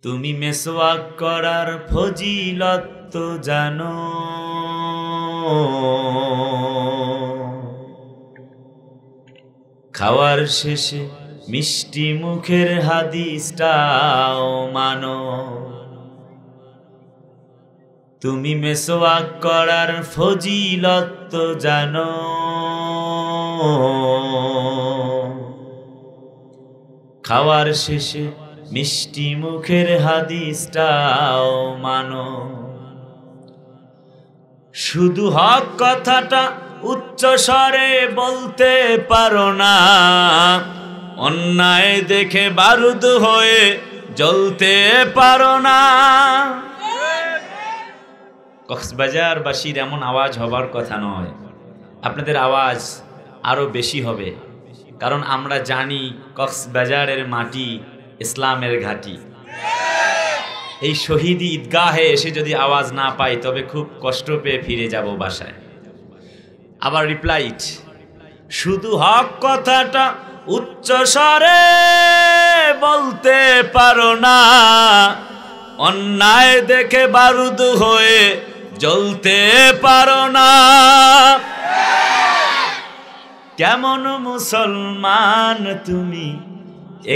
তুমি মেসওয়াক করার ফজিলত তো জানো, খাওয়ার শেষে মিষ্টি মুখের হাদিসটাও মানো। তুমি মেসওয়াক করার ফজিলত তো জানো, খাওয়ার শেষে মিষ্টি মুখের হাদিসটাও মানো। শুধু হক কথাটা উচ্চ স্বরে বলতে পারো না, অন্যায় দেখে বারুদ হয়ে জ্বলতে পারো না। কক্সবাজারবাসীর এমন আওয়াজ হবার কথা নয়, আপনাদের আওয়াজ আরো বেশি হবে, কারণ আমরা জানি কক্সবাজারের মাটি ইসলামের ঘাঁটি। এই শহীদি ঈদগাহে এসে যদি আওয়াজ না পাই তবে খুব কষ্ট পেয়ে ফিরে যাব বাসায়। আবার রিপ্লাইট, শুধু হক কথাটা উচ্চ স্বরে বলতে পারো না, অন্যায় দেখে বারুদ হয়ে জ্বলতে পারো না। কেমন মুসলমান তুমি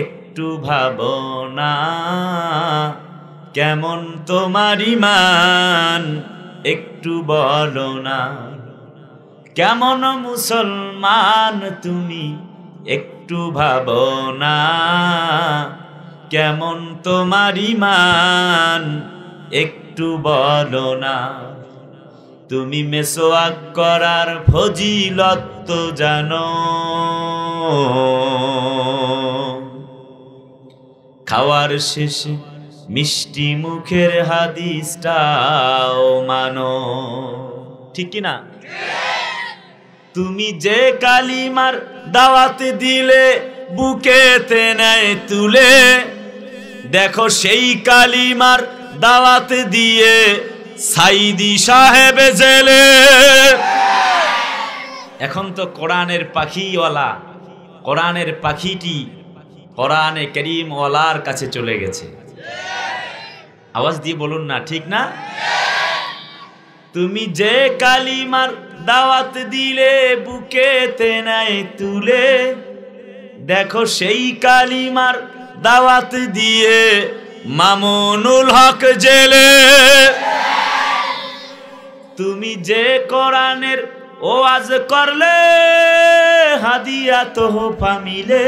একটু ভাবো না, কেমন তোমার ঈমান একটু বলো না। কেমন মুসলমান তুমি একটু ভাবো না, কেমন তোমার ঈমান একটু বলো না। তুমি মেসওয়াক করার ফজিলত তো জানো, খাওয়ার শেষে মিষ্টি মুখের হাদিসটাও মানো। ঠিক কি না? তুমি যে কালিমার দাওয়াত দিলে বুকেতে নেয় তুলে, দেখো সেই কালিমার দাওয়াত দিয়ে সাইদি সাহেব জেলে। এখন তো কোরআনের পাখিওয়ালা, কোরআনের পাখিটি কোরআনে কারীম ওয়ালার কাছে চলে গেছে। আওয়াজ দিয়ে বলুন না, ঠিক না? তুমি যে কালিমার দাওয়াত দিলে বুকেতে নাই তুলে, দেখো সেই কালিমার দাওয়াত দিয়ে মামুনুল হক জেলে। তুমি যে কোরআনের ওয়াজ করলে হাদিয়া তোহফা মিলে,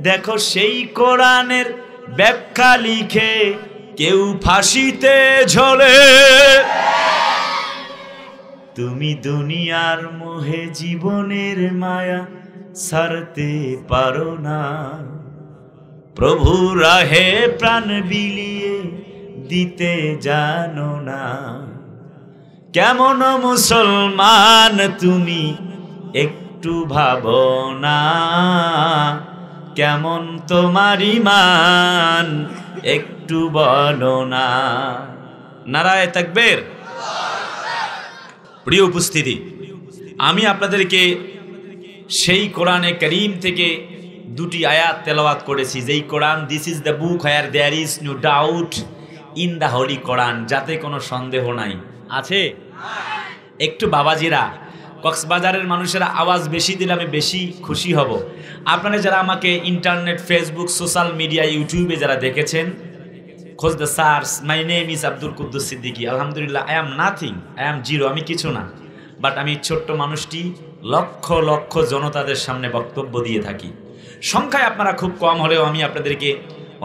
দেখো সেই কোরআনের ব্যাখ্যা লিখে কেউ ফাঁসিতে ঝোলে। তুমি দুনিয়ার মোহে জীবনের মায়া ছাড়তে পারো না, প্রভু রাহে প্রাণ বিলিয়ে দিতে জানো না। কেমন মুসলমান তুমি একটু ভাবো না, কেমন তোমার ঈমান একটু বলো না। নারায়ে তাকবীর। প্রিয় উপস্থিতি, আমি আপনাদেরকে সেই কোরআনে কারীম থেকে দুটি আয়াত তেলাওয়াত করেছি, যেই Quran, this is the book where there is no doubt in the holy Quran, যাতে কোনো সন্দেহ নাই। আছে? একটু বাবাজিরা, কক্সবাজারের মানুষেরা আওয়াজ বেশি দিলে আমি বেশি খুশি হব। আপনারা যারা আমাকে ইন্টারনেট, ফেসবুক, সোশ্যাল মিডিয়া, ইউটিউবে যারা দেখেছেন, খোঁজ the search, my name is Abdul Quddus Siddiqui. আলহামদুলিল্লাহ, I am nothing, I am zero, আমি কিছু না। বাট আমি ছোট্ট মানুষটি লক্ষ লক্ষ জনতাদের সামনে বক্তব্য দিয়ে থাকি। সংখ্যায় আপনারা খুব কম হলেও আমি আপনাদেরকে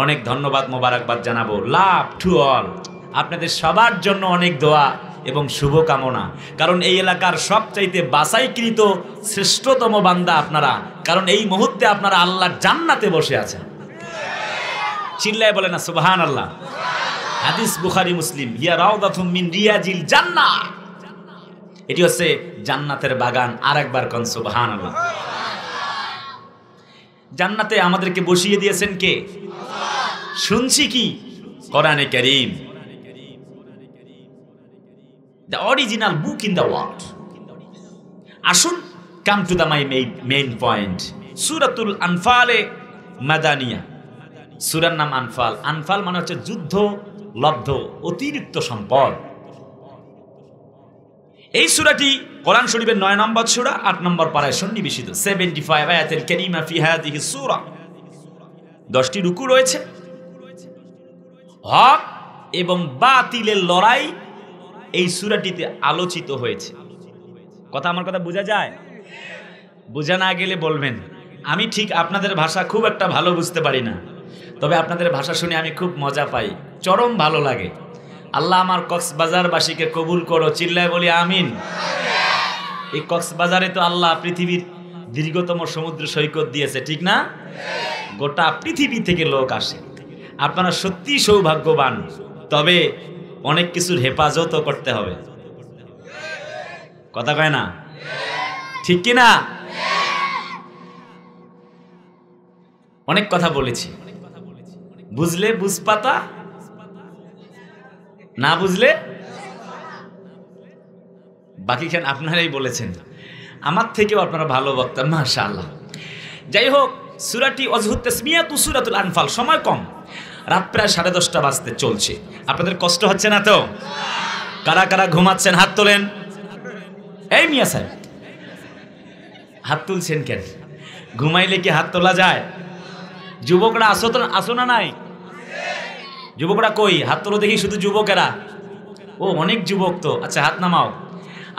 অনেক ধন্যবাদ, মোবারকবাদ জানাবো। Love to all. আপনাদের সবার জন্য অনেক দোয়া এবং শুভকামনা, কারণ এই এলাকার সবচাইতে বাছাইকৃত শ্রেষ্ঠতম বান্দা আপনারা, কারণ এই মুহূর্তে আপনারা আল্লাহর জান্নাতে বসে আছেন। চিল্লায় বলে না সুবহানাল্লাহ। হাদিস বুখারী মুসলিম, হিয়া রাউদাতুম মিন রিয়াজিল জান্নাহ, এটি হচ্ছে জান্নাতের বাগান। আর একবার কোন সুবহানাল্লাহ। জান্নাতে আমাদেরকে বসিয়ে দিয়েছেন কে? শুনছি কি? কোরআনে কারীম, the original book in the world. আসুন, come to the my main point. সূরাতুল আনফালে মাদানিয়া, সূরার নাম আনফাল। আনফাল মানে হচ্ছে যুদ্ধ লব্ধ অতিরিক্ত সম্পদ। এই সূরাটি কোরআন শরীফের 9 নম্বর সূরা, 8 নম্বর পারায় সন্নিবেশিত। 75 আয়াতের কারীমা ফি হাযিহি সূরা। 10টি রুকু রয়েছে। হক এবং বাতিলের লড়াই এই সূরাটিতে আলোচিত হয়েছে। আমার কথা বোঝা যায়? বোঝা না গেলে বলবেন। আমি ঠিক আপনাদের ভাষা খুব একটা ভালো বুঝতে পারি না, তবে আপনাদের ভাষা শুনে আমি খুব মজা পাই, চরম ভালো লাগে। আল্লাহ আমার কক্সবাজারবাসীকে কবুল করো, চিল্লায় বলি আমিন। এই কক্সবাজারে তো আল্লাহ পৃথিবীর দীর্ঘতম সমুদ্র সৈকত দিয়েছে, ঠিক না? গোটা পৃথিবী থেকে লোক আসে। আপনারা সত্যি সৌভাগ্যবান, তবে অনেক কিছুর হেফাজতও করতে হবে। কথা কয় না, ঠিক কি না? অনেক কথা বলেছি, বুঝলে বুঝপাতা, না বুঝলে বাকিখান আপনারাই বলেছেন। আমার থেকেও আপনারা ভালো বক্তা, মাশাআল্লাহ। যাই হোক, সূরাটি ওয়াজহুত তাসমিয়াতু সূরাতুল আনফাল। সময় কম, রাত প্রায় 10:30 বাজতে চলছে। আপনাদের কষ্ট হচ্ছে না তো? কারা কারা ঘুমাচ্ছেন হাত তোলেন। এই মিয়া সাহেব, হাত তুলছেন কেন? ঘুমাইলে কি হাত তোলা যায়? যুবকরা আসো না? নাই যুবকরা কই? হাত তোলো দেখি। শুধু যুবকেরা? ও, অনেক যুবক তো। আচ্ছা, হাত নামাও।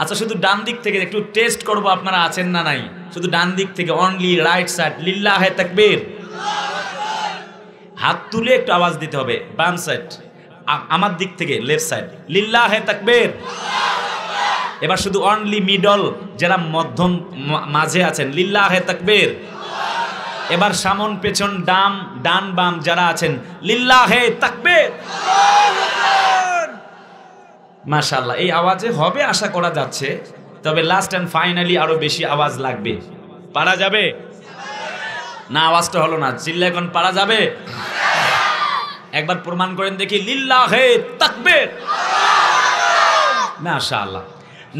আচ্ছা, শুধু ডান দিক থেকে একটু টেস্ট করবো আপনারা আছেন না নাই। শুধু ডান দিক থেকে, অনলি রাইট সাইড। লিল্লাহে তাকবীর। হাত তুলে একটু আওয়াজ দিতে হবে। বাম সাইড, আমার দিক থেকে লেফট সাইড। লিল্লাহে তাকবীর। এবার শুধু অনলি মিডল, যারা মধ্যম মাঝে আছেন, লিল্লাহে তাকবীর। এবার সামন পেছন ডান বাম যারা আছেন, লিল্লাহে তাকবীর। মাশাআল্লাহ, এই আওয়াজে হবে আশা করা যাচ্ছে, তবে লাস্ট এন্ড ফাইনালি আরো বেশি আওয়াজ লাগবে। পারা যাবে না? আওয়াজটা হলো না, চিল্লা এখন পারা যাবে? একবার প্রমাণ করেন দেখি, লিল্লাহে তাকবীর। মাশাআল্লাহ।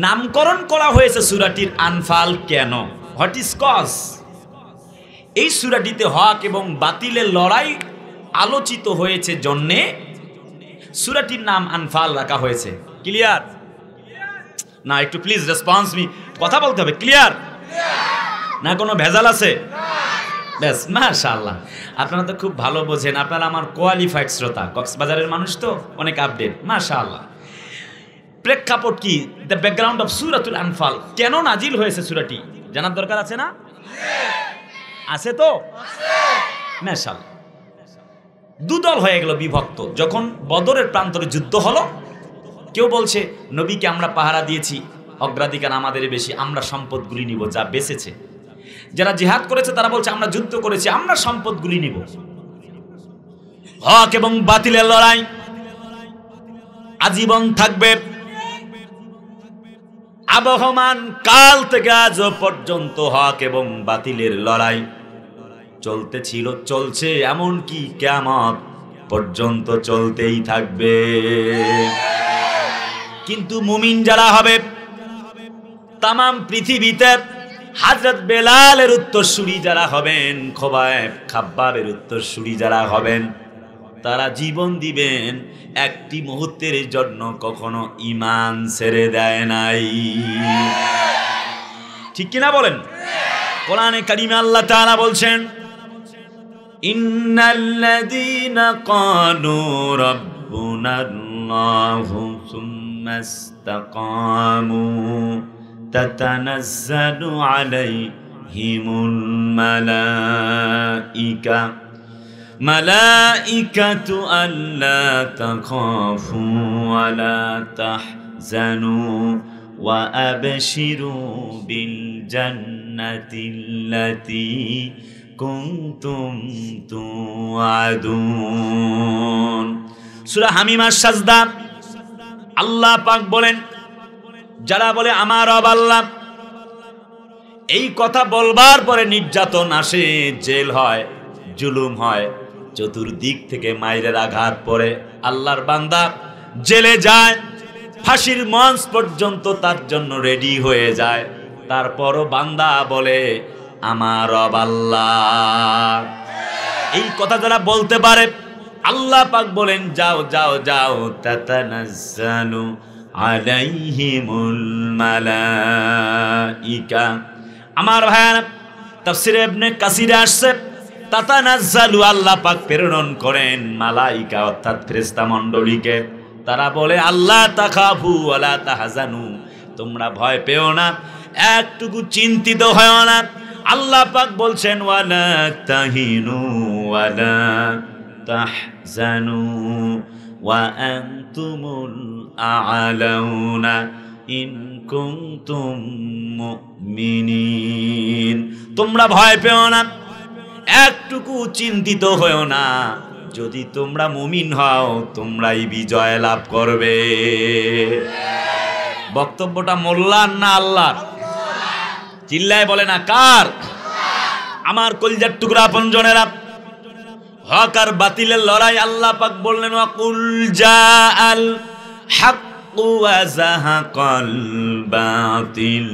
নামকরণ করা হয়েছে সূরাটির আনফাল কেন? What is cause? এই সূরাটিতে হক এবং বাতিলের লড়াই আলোচিত হয়েছে জন্যে সূরাটির নাম আনফাল রাখা হয়েছে। ক্লিয়ার না? একটু প্লিজ রেসপন্স মি, কথা বলতে হবে। ক্লিয়ার না? কোনো ভেজাল আছে? ব্যাস, মাশাআল্লাহ। আপনারা তো খুব ভালো বোঝেন, আপনারা আমার কোয়ালিফাইড শ্রোতা। কক্সবাজারের মানুষ তো, অনেক আপডেট, মাশাআল্লাহ। প্রেক্ষাপট কি? দ্য ব্যাকগ্রাউন্ড অফ সূরাতুল আনফাল। কেন নাজিল হয়েছে সূরাটি জানার দরকার আছে না? আছে তো? মাশাআল্লাহ। দুদল হয়ে গেল বিভক্ত যখন বদরের প্রান্তরে যুদ্ধ হলো। কেউ বলছে নবীকে আমরা পাহারা দিয়েছি, অগ্রাধিকার আমাদের বেশি, আমরা সম্পদগুলি নিব যা বেঁচেছে। যারা জিহাদ করেছে তারা বলছে আমরা যুদ্ধ করেছি, আমরা সম্পদগুলি নিব। হক এবং বাতিলের লড়াই আজীবন থাকবে। আবহমান কাল থেকে আজ পর্যন্ত হক এবং বাতিলের লড়াই চলতে ছিল, চলছে, এমনকি কিয়ামত পর্যন্ত চলতেই থাকবে। কিন্তু মুমিন যারা হবে, তামাম পৃথিবীতে হযরত বেলালের উত্তরসূরি যারা হবেন, খোবায়েব খাব্বাবের উত্তরসূরি যারা হবেন, তারা জীবন দিবেন, একটি মুহূর্তের জন্য কখনো ঈমান ছেড়ে দেয় নাই। ঠিক কিনা বলেন? কোরআনে কারিমে আল্লাহ তাআলা বলছেন, ইন্নাল্লাযীনা ক্বালু রাব্বুনাল্লাহু সুম্মা ইসতাকামু তাতানাজ্জালু আলাইহিমুল মালাইকাতু আল্লা তাখাফু ওয়া লা তাহজানু ওয়া আবশিরু বিল জান্নাতিল্লাতী কুনতুম তুআদুন। সূরা হামিমার সাজদা। আল্লাহ পাক বলেন, যারা বলে আমার রব আল্লাহ, এই কথা বলবার পরে নির্যাতন আসে, জেল হয়, জুলুম হয়, চতুর্দিক থেকে মাইরের আঘাত পড়ে, আল্লাহর বান্দা জেলে যায়, ফাঁসির মঞ্চ পর্যন্ত তার জন্য রেডি হয়ে যায়, তারপরও বান্দা বলে আমার রব আল্লাহ। এই কথা যারা বলতে পারে আল্লাহ পাক বলেন যাও যাও যাও তাতানাজ্জালু আলাইহিমুল মালাইকা। আমার ভাইরা তাফসীরে ইবনে কাসিরে আসছে তাতানাজ্জালু আল্লাহ পাক প্রেরণ করেন মালাইকা অর্থাৎ ফেরেশতা মণ্ডলীকে। তারা বলে আল্লাহ তাখাফু ওয়ালা তাহজানু, তোমরা ভয় পেও না, একটুকু চিন্তিত হয় না। আল্লাহ পাক বলছেন ওয়ালা তাহিনু ওয়ালা তাহজানু ওয়া আনতুমুল আ'লাউনা ইন কুনতুম মুমিনিন। তোমরা ভয় পেও না, একটুকু চিন্তিত হও না, যদি তোমরা মুমিন হও তোমরাই বিজয় লাভ করবে। বক্তব্যটা মোল্লার না আল্লাহর? চিল্লায় বলে না কার? আমার কলিজার টুকরা আপনজনেরা, হক আর বাতিলের লড়াই। আল্লাহ পাক বললেন ওয়াকুল জাআল হাক্কু ওয়া যাহাকাল বাতিল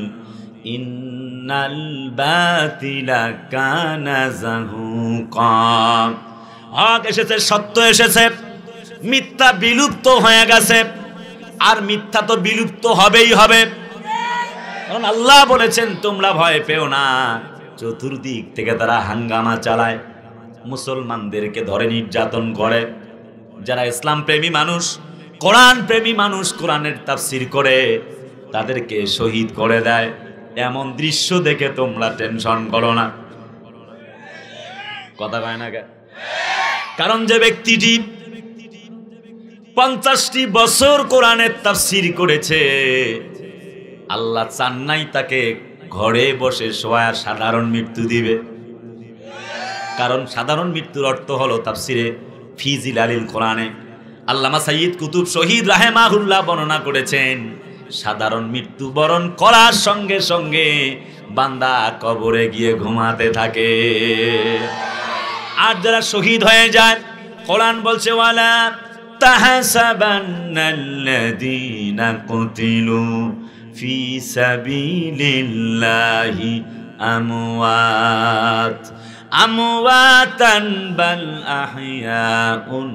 ইন্নাল বাতিলা কানা যাহুকা। হক এসেছে, সত্য এসেছে, মিথ্যা বিলুপ্ত হয়ে গেছে, আর মিথ্যা তো বিলুপ্ত হবেই হবে। কারণ আল্লাহ বলেছেন তোমরা ভয় পেও না। চতুর্দিক থেকে তারা হাঙ্গামা চালায়, মুসলমানদেরকে ধরে নির্যাতন করে। যারা ইসলাম প্রেমী মানুষ, কোরআন প্রেমী মানুষ, কোরআনের তাফসীর করে, তাদেরকে শহীদ করে দেয়। এমন দৃশ্য দেখে তোমরা টেনশন করো না। কথা কয় না কে? কারণ যে ব্যক্তিটি 50টি বছর কোরআনের তাফসীর করেছে, আল্লাহ চান নাই তাকে ঘরে বসে শোয়া সাধারণ মৃত্যু দিবে। কারণ সাধারণ মৃত্যুর অর্থ হলো তাফসীরে ফি জিলালিল কোরআনে আল্লামা সাইয়্যিদ কুতুব শহীদ রাহেমাহুল্লাহ বর্ণনা করেছেন, সাধারণ মৃত্যু বরণ করার সঙ্গে সঙ্গে বান্দা কবরে গিয়ে ঘুমাতে থাকে। আর যারা শহীদ হয়ে যায়, কোরআন বলছে ওয়ালা তাহসাবান্নাল্লাযীনা কুতিলু ফি সাবিলিল্লাহি আমওয়াত আমওয়াতান বাল আহইয়াউন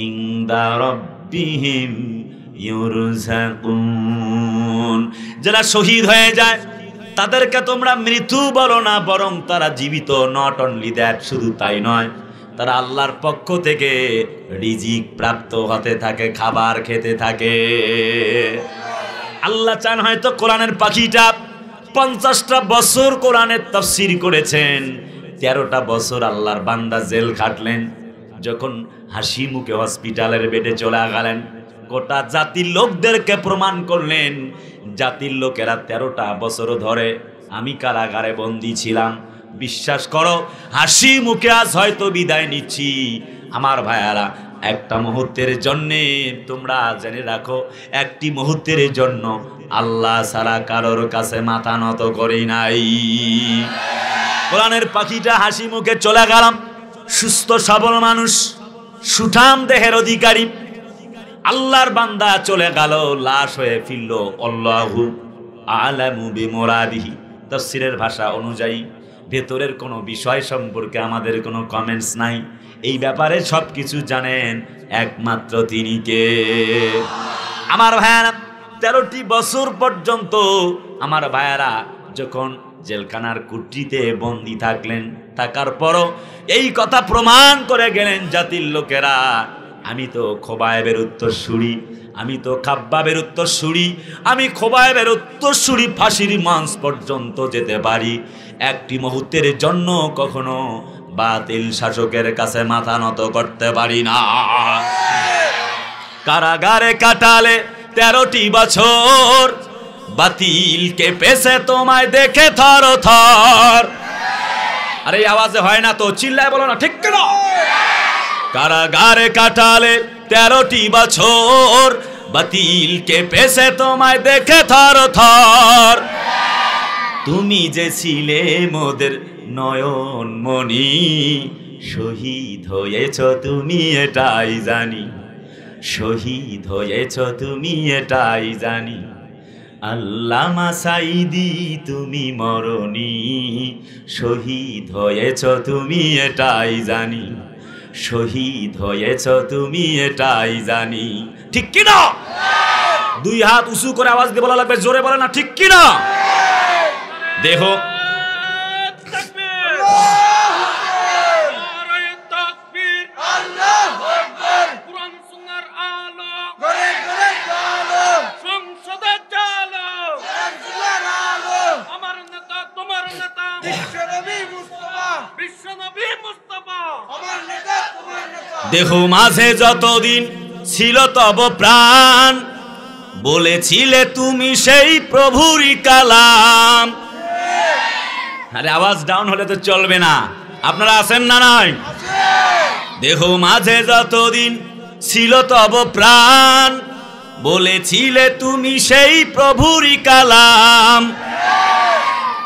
ইনদা রাব্বিহিম ইউরযাকুন। যারা শহীদ হয়ে যায় তাদেরকে তোমরা মৃত্যু বলো না, বরং তারা জীবিত। নট অনলি দ্যাট, শুধু তাই নয়, তারা আল্লাহর পক্ষ থেকে রিজিক প্রাপ্ত হতে থাকে, খাবার খেতে থাকে। আল্লাহ চান হয়তো কোরআনের পাখিটা 50টা বছর কোরআনের তাফসীর করেছেন, 13টা বছর আল্লাহর বান্দা জেল খাটলেন। যখন হাসি মুখে হসপিটালের বেডে চলে গেলেন, গোটা জাতির লোকদেরকে প্রমাণ করলেন, জাতির লোকেরা 13টা বছর ধরে আমি কারাগারে বন্দী ছিলাম, বিশ্বাস করো হাসি মুখে আজ হয়তো বিদায় নিচ্ছি। আমার ভাইয়ারা, একটা মুহূর্তের জন্যে তোমরা জেনে রাখো, একটি মুহূর্তের জন্য আল্লাহ ছাড়া কারোর কাছে মাথা নত করি নাই। কোরআনের পাখিটা হাসি মুখে চলে গেলাম, সুস্থ সবল মানুষ, সুঠাম দেহের অধিকারী আল্লাহর বান্দা চলে গেল, লাশ হয়ে ফিরল। আল্লাহু আ'লামু বিমুরাদিহি। তাফসীরের ভাষা অনুযায়ী ভেতরের কোনো বিষয় সম্পর্কে আমাদের কোনো কমেন্টস নাই। এই ব্যাপারে সবকিছু জানেন একমাত্র তিনি কে? আমার ভাইয়ারা, 13টি বছর পর্যন্ত আমার ভাইয়ারা যখন জেলখানার কুঠরিতে বন্দী থাকলেন, থাকার পরও এই কথা প্রমাণ করে গেলেন জাতির লোকেরা, আমি তো খোবায়েবের উত্তরসূরি, আমি তো খাব্বাবের উত্তরসূরি, আমি খোবায়েবের উত্তরসূরি, ফাঁসির মঞ্চ পর্যন্ত যেতে পারি। একটি মুহূর্তের জন্য কখনো বাতিল শাসকের কাছে মাথা নত করতে পারি না। কারাগারে কাটালে 13টি বছর, বাতিলকে পেছে তোমায় দেখে থর থর। আরে আওয়াজে হয় না তো, চিল্লায় বলো না, ঠিক কেন? কারাগারে কাটালে 13টি বছর, বাতিলকে পেছে তোমায় দেখে থর থর। তুমি যে ছিলে মোদের নয়ন মনি, শহীদ হয়েছ তুমি এটাই জানি, শহীদ হয়েছ তুমি এটাই জানি। আল্লামা সাঈদী তুমি মরণি, শহীদ হয়েছ তুমি এটাই জানি, শহীদ হয়েছ তুমি এটাই জানি। ঠিক কি না? দুই হাত উঁচু করে আওয়াজ দিয়ে বলা লাগবে, জোরে বলে না ঠিক কি না? দেখো দেখো মাঝে যতদিন ছিল তব প্রাণ, বলেছিলে তুমি সেই প্রভুরই কালাম। আরে আওয়াজ ডাউন হলে তো চলবে না, আপনারা আছেন না নাই? দেখো মাঝে যতদিন ছিল তব প্রাণ, বলেছিলে তুমি সেই প্রভুরই কালাম।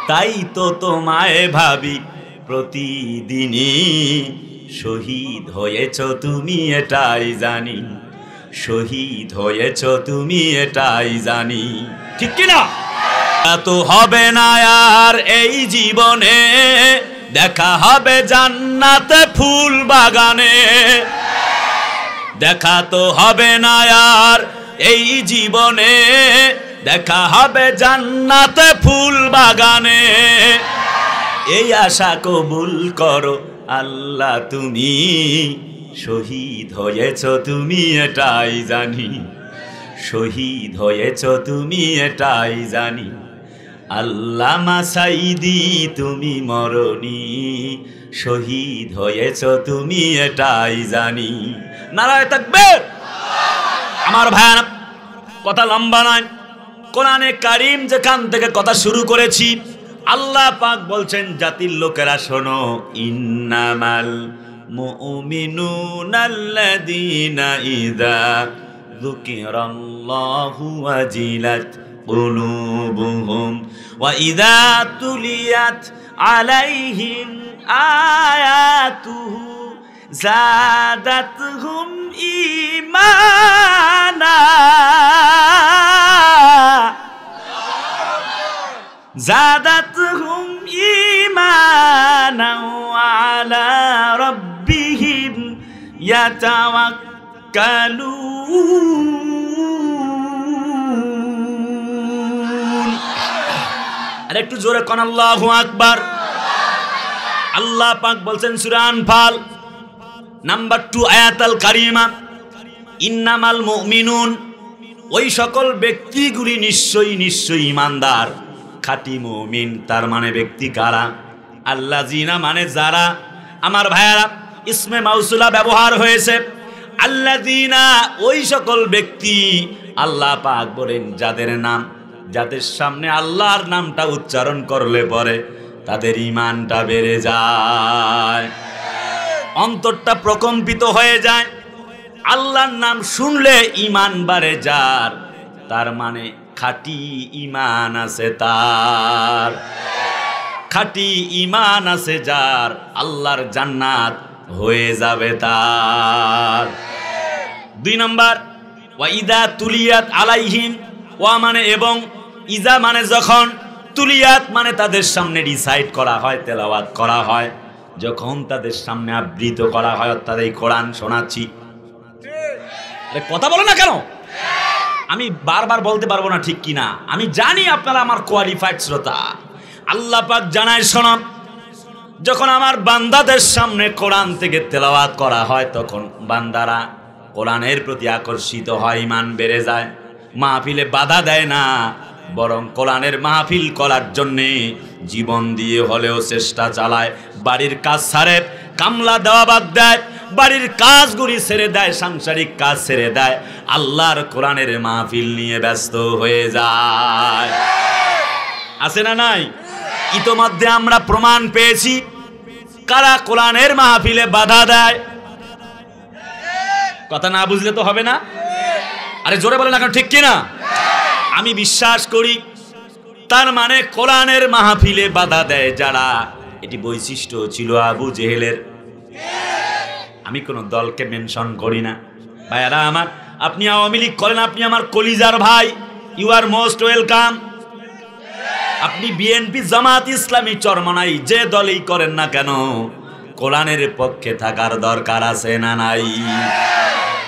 তাই তো তোমায় ভাবি প্রতিদিনই, শহীদ হয়েছ তুমি এটাই জানি, শহীদ হয়েছ তুমি এটাই জানি। ঠিক কিনা? তো হবে না আর এই জীবনে, দেখা হবে জান্নাতে ফুল বাগানে। দেখা তো হবে না আর এই জীবনে, দেখা হবে জান্নাতে ফুল বাগানে। এই আশা কবুল করো আল্লাহ তুমি, শহীদ হয়েছ তুমি এটাই জানি, শহীদ হয়েছ তুমি এটাই জানি। আল্লামা সাঈদী তুমি মরণি, শহীদ হয়েছ তুমি এটাই জানি। নারায়ে তাকবীর। আমার ভাইরা, কথা লম্বা নয়, কোরআনে কারীম যেখান থেকে কথা শুরু করেছি, আল্লাহ পাক বলছেন জাতির লোকেরা শোনো, ইন্নামাল মুমিনুনাল্লাযীনা ইযা যুকিরাল্লাহু ওয়াজিলাত কুলুবুহুম ওয়া ইযা তুলিয়াত আলাইহিম আয়াতুহু যাদাতহুম ঈমানা, যাদাতহুম ঈমানা ওয়া আলা রাব্বিহিম ইয়াতাওয়াক্কালুন। আর একটু জোরে কোন আল্লাহু আকবার। আল্লাহ পাক বলছেন সূরা আনফাল নাম্বার 2 আয়াতুল কারীমা, ইন্নামাল মুমিনুন, ওই সকল ব্যক্তিগুলি নিশ্চয়ই নিশ্চয়ই ঈমানদার, খাঁটি মুমিন। তার মানে ব্যক্তি কারা? আল্লাযিনা মানে যারা। আমার ভাইয়ারা, ইসমে মাউসুলা ব্যবহার হয়েছে, আল্লাযিনা ওই সকল ব্যক্তি। আল্লাহ পাক বলেন যাদের নাম, যাদের সামনে আল্লাহর নামটা উচ্চারণ করলে পরে তাদের ঈমানটা বেড়ে যায়, অন্তরটা প্রকম্পিত হয়ে যায়। আল্লাহর নাম শুনলে ঈমান বাড়ে যার, তার মানে খাঁটি ঈমান আছে তার, খাঁটি ঈমান আছে যার, আল্লাহর জান্নাত হয়ে যাবে তার। 2 নম্বর, ওয়া ইযা তুলিয়াত আলাইহিম, ওয়া মানে এবং, ইজা মানে যখন, তুলিয়াত মানে তাদের সামনে রিসাইট করা হয়, তেলাওয়াত করা হয়, যখন তাদের সামনে আবৃত করা হয়, অর্থাৎ এই কোরআন শোনাচ্ছি। আরে কথা বলো না কেন? আমি বারবার বলতে পারবো না ঠিক কিনা, আমি জানি আপনারা আমার কোয়ালিফাইড শ্রোতা। আল্লাহ পাক জানায় শোনো, যখন আমার বান্দাদের সামনে কোরআন থেকে তেলাওয়াত করা হয়, তখন বান্দারা কোরআনের প্রতি আকর্ষিত হয়, ঈমান বেড়ে যায়। মাহফিলে বাধা দেয় না, বরং কোরআনের মাহফিল করার জন্যে জীবন দিয়ে হলেও চেষ্টা চালায়। বাড়ির কাজ ছাড়ে, কামলা দেওয়া বাদ দেয়, বাড়ির কাজগুলি ছেড়ে দেয়, সাংসারিক কাজ ছেড়ে দেয়, আল্লাহর কোরআনের মাহফিল নিয়ে ব্যস্ত হয়ে যায়। আছে না নাই? ইতোমধ্যে আমরা প্রমাণ পেয়েছি কারা কোরআনের মাহফিলে বাধা দেয়। কথা না বুঝলে তো হবে না। আরে জোরে বলেন এখন ঠিক কিনা? আমি বিশ্বাস করি, তার মানে কোরআনের মাহফিলে বাধা দেয় যারা, এটি বৈশিষ্ট্য ছিল আবু জেহেলের। আমি কোনো দলকে মেনশন করি না। ভাইয়ারা আমার, আপনি আওয়ামী লীগ করেন, আপনি আমার কলিজার ভাই, ইউ আর মোস্ট ওয়েলকাম। আপনি বিএনপি, জামাত ইসলামী, চরমনাই যে দলই করেন না কেন, কোরআনের পক্ষে থাকার দরকার আছে না নাই?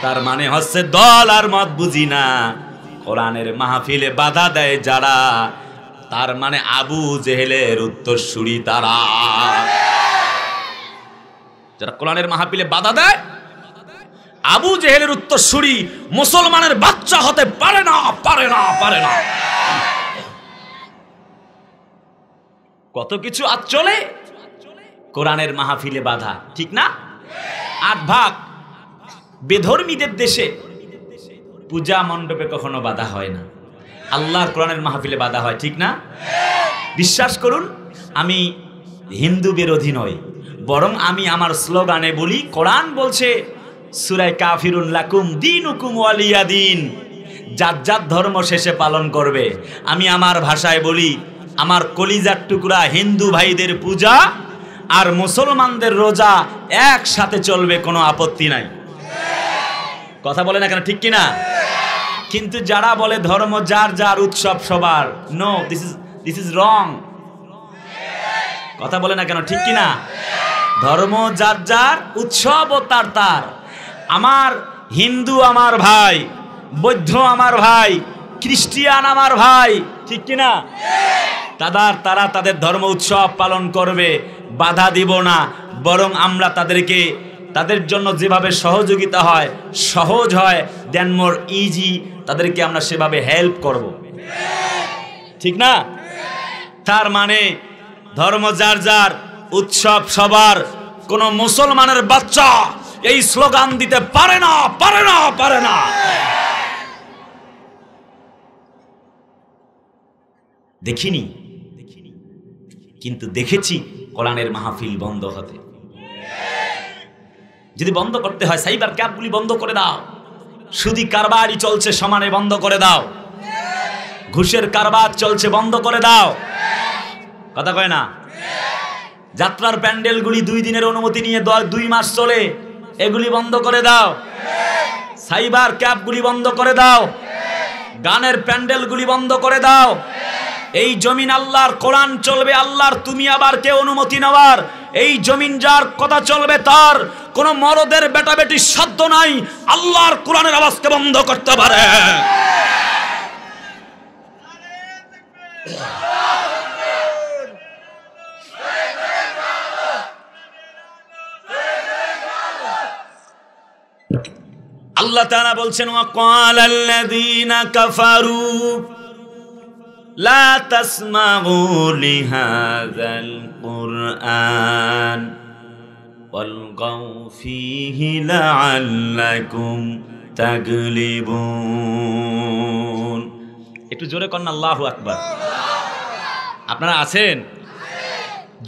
তার মানে হচ্ছে দল আর মত বুঝি না, কোরআনের মাহফিলে বাধা দেয় যারা, তার মানে আবু জেহেলের উত্তরসূরি তারা। যারা কোরআনের মাহফিলে বাধা দেয়, আবু জেহেলের উত্তরসূরি, মুসলমানের বাচ্চা হতে পারে না, পারে না, পারে না। কত কিছু আজ চলে কোরআনের মাহফিলে বাধা, ঠিক না? 8 ভাগ বেধর্মীদের দেশে পূজা মণ্ডপে কখনো বাধা হয় না, আল্লাহর কোরআনের মাহফিলে বাধা হয়, ঠিক না? বিশ্বাস করুন, আমি হিন্দু বিরোধী নই, বরং আমি আমার স্লোগানে বলি, কোরআন বলছে সূরা কাফিরুন লাকুম দীনুকুম ওয়ালিয়া দিন, যার যার ধর্ম শেষে পালন করবে। আমি আমার ভাষায় বলি, আমার কলিজার টুকরা হিন্দু ভাইদের পূজা আর মুসলমানদের রোজা একসাথে চলবে, কোনো আপত্তি নাই। কথা বলে না কেন, ঠিক কিনা? কিন্তু যারা বলে ধর্ম যার যার, উৎসব সবার, নো, দিস ইজ রং। কথা বলে না কেন, ঠিক কিনা? ধর্ম যার যার, উৎসব ও তার তার। আমার হিন্দু আমার ভাই, বৌদ্ধ আমার ভাই, খ্রিস্টিয়ান আমার ভাই, ঠিক কিনা? তারা তাদের ধর্ম উৎসব পালন করবে, বাধা দিব না, বরং আমরা তাদেরকে তাদের জন্য যেভাবে সহযোগিতা হয়, সহজ হয়, দেন মোর ইজি, তাদেরকে আমরা সেভাবে হেল্প করব, ঠিক না? তার মানে ধর্ম যার যার, উৎসব সবার। কোন মুসলমানের বাচ্চা এই স্লোগান দিতে পারে না, পারে না, পারে না। দেখিনি, কিন্তু দেখেছি কোরআনের মাহফিল বন্ধ হতে। যদি বন্ধ করতে হয়, সাইবার ক্যাবগুলি বন্ধ করে দাও। সুদি কারবারই চলছে, সমানে বন্ধ করে দাও। ঘুষের কারবার চলছে, বন্ধ করে দাও। কথা কয় না? যাত্রার প্যান্ডেলগুলি 2 দিনের অনুমতি নিয়ে 2 মাস চলে, এগুলি বন্ধ করে দাও। সাইবার ক্যাবগুলি বন্ধ করে দাও। গানের প্যান্ডেলগুলি বন্ধ করে দাও। এই জমিন আল্লাহর, কোরআন চলবে আল্লাহর, তুমি আবার কে অনুমতি নেওয়ার? এই জমিন যার, কথা চলবে তার। কোন মরদের বেটা বেটির সাধ্য নাই আল্লাহর কোরআনের আওয়াজকে বন্ধ করতে পারে। আল্লাহ তাআলা বলছেন, ওয়াকালাল্লাযীনা কাফারু লা তাসমাউ লিহাযাল কুরআন ওয়ালগাউ ফীহি লাআল্লাকুম তাগলিবুন। একটু জোরে কর না, আল্লাহু আকবার। আপনারা আছেন?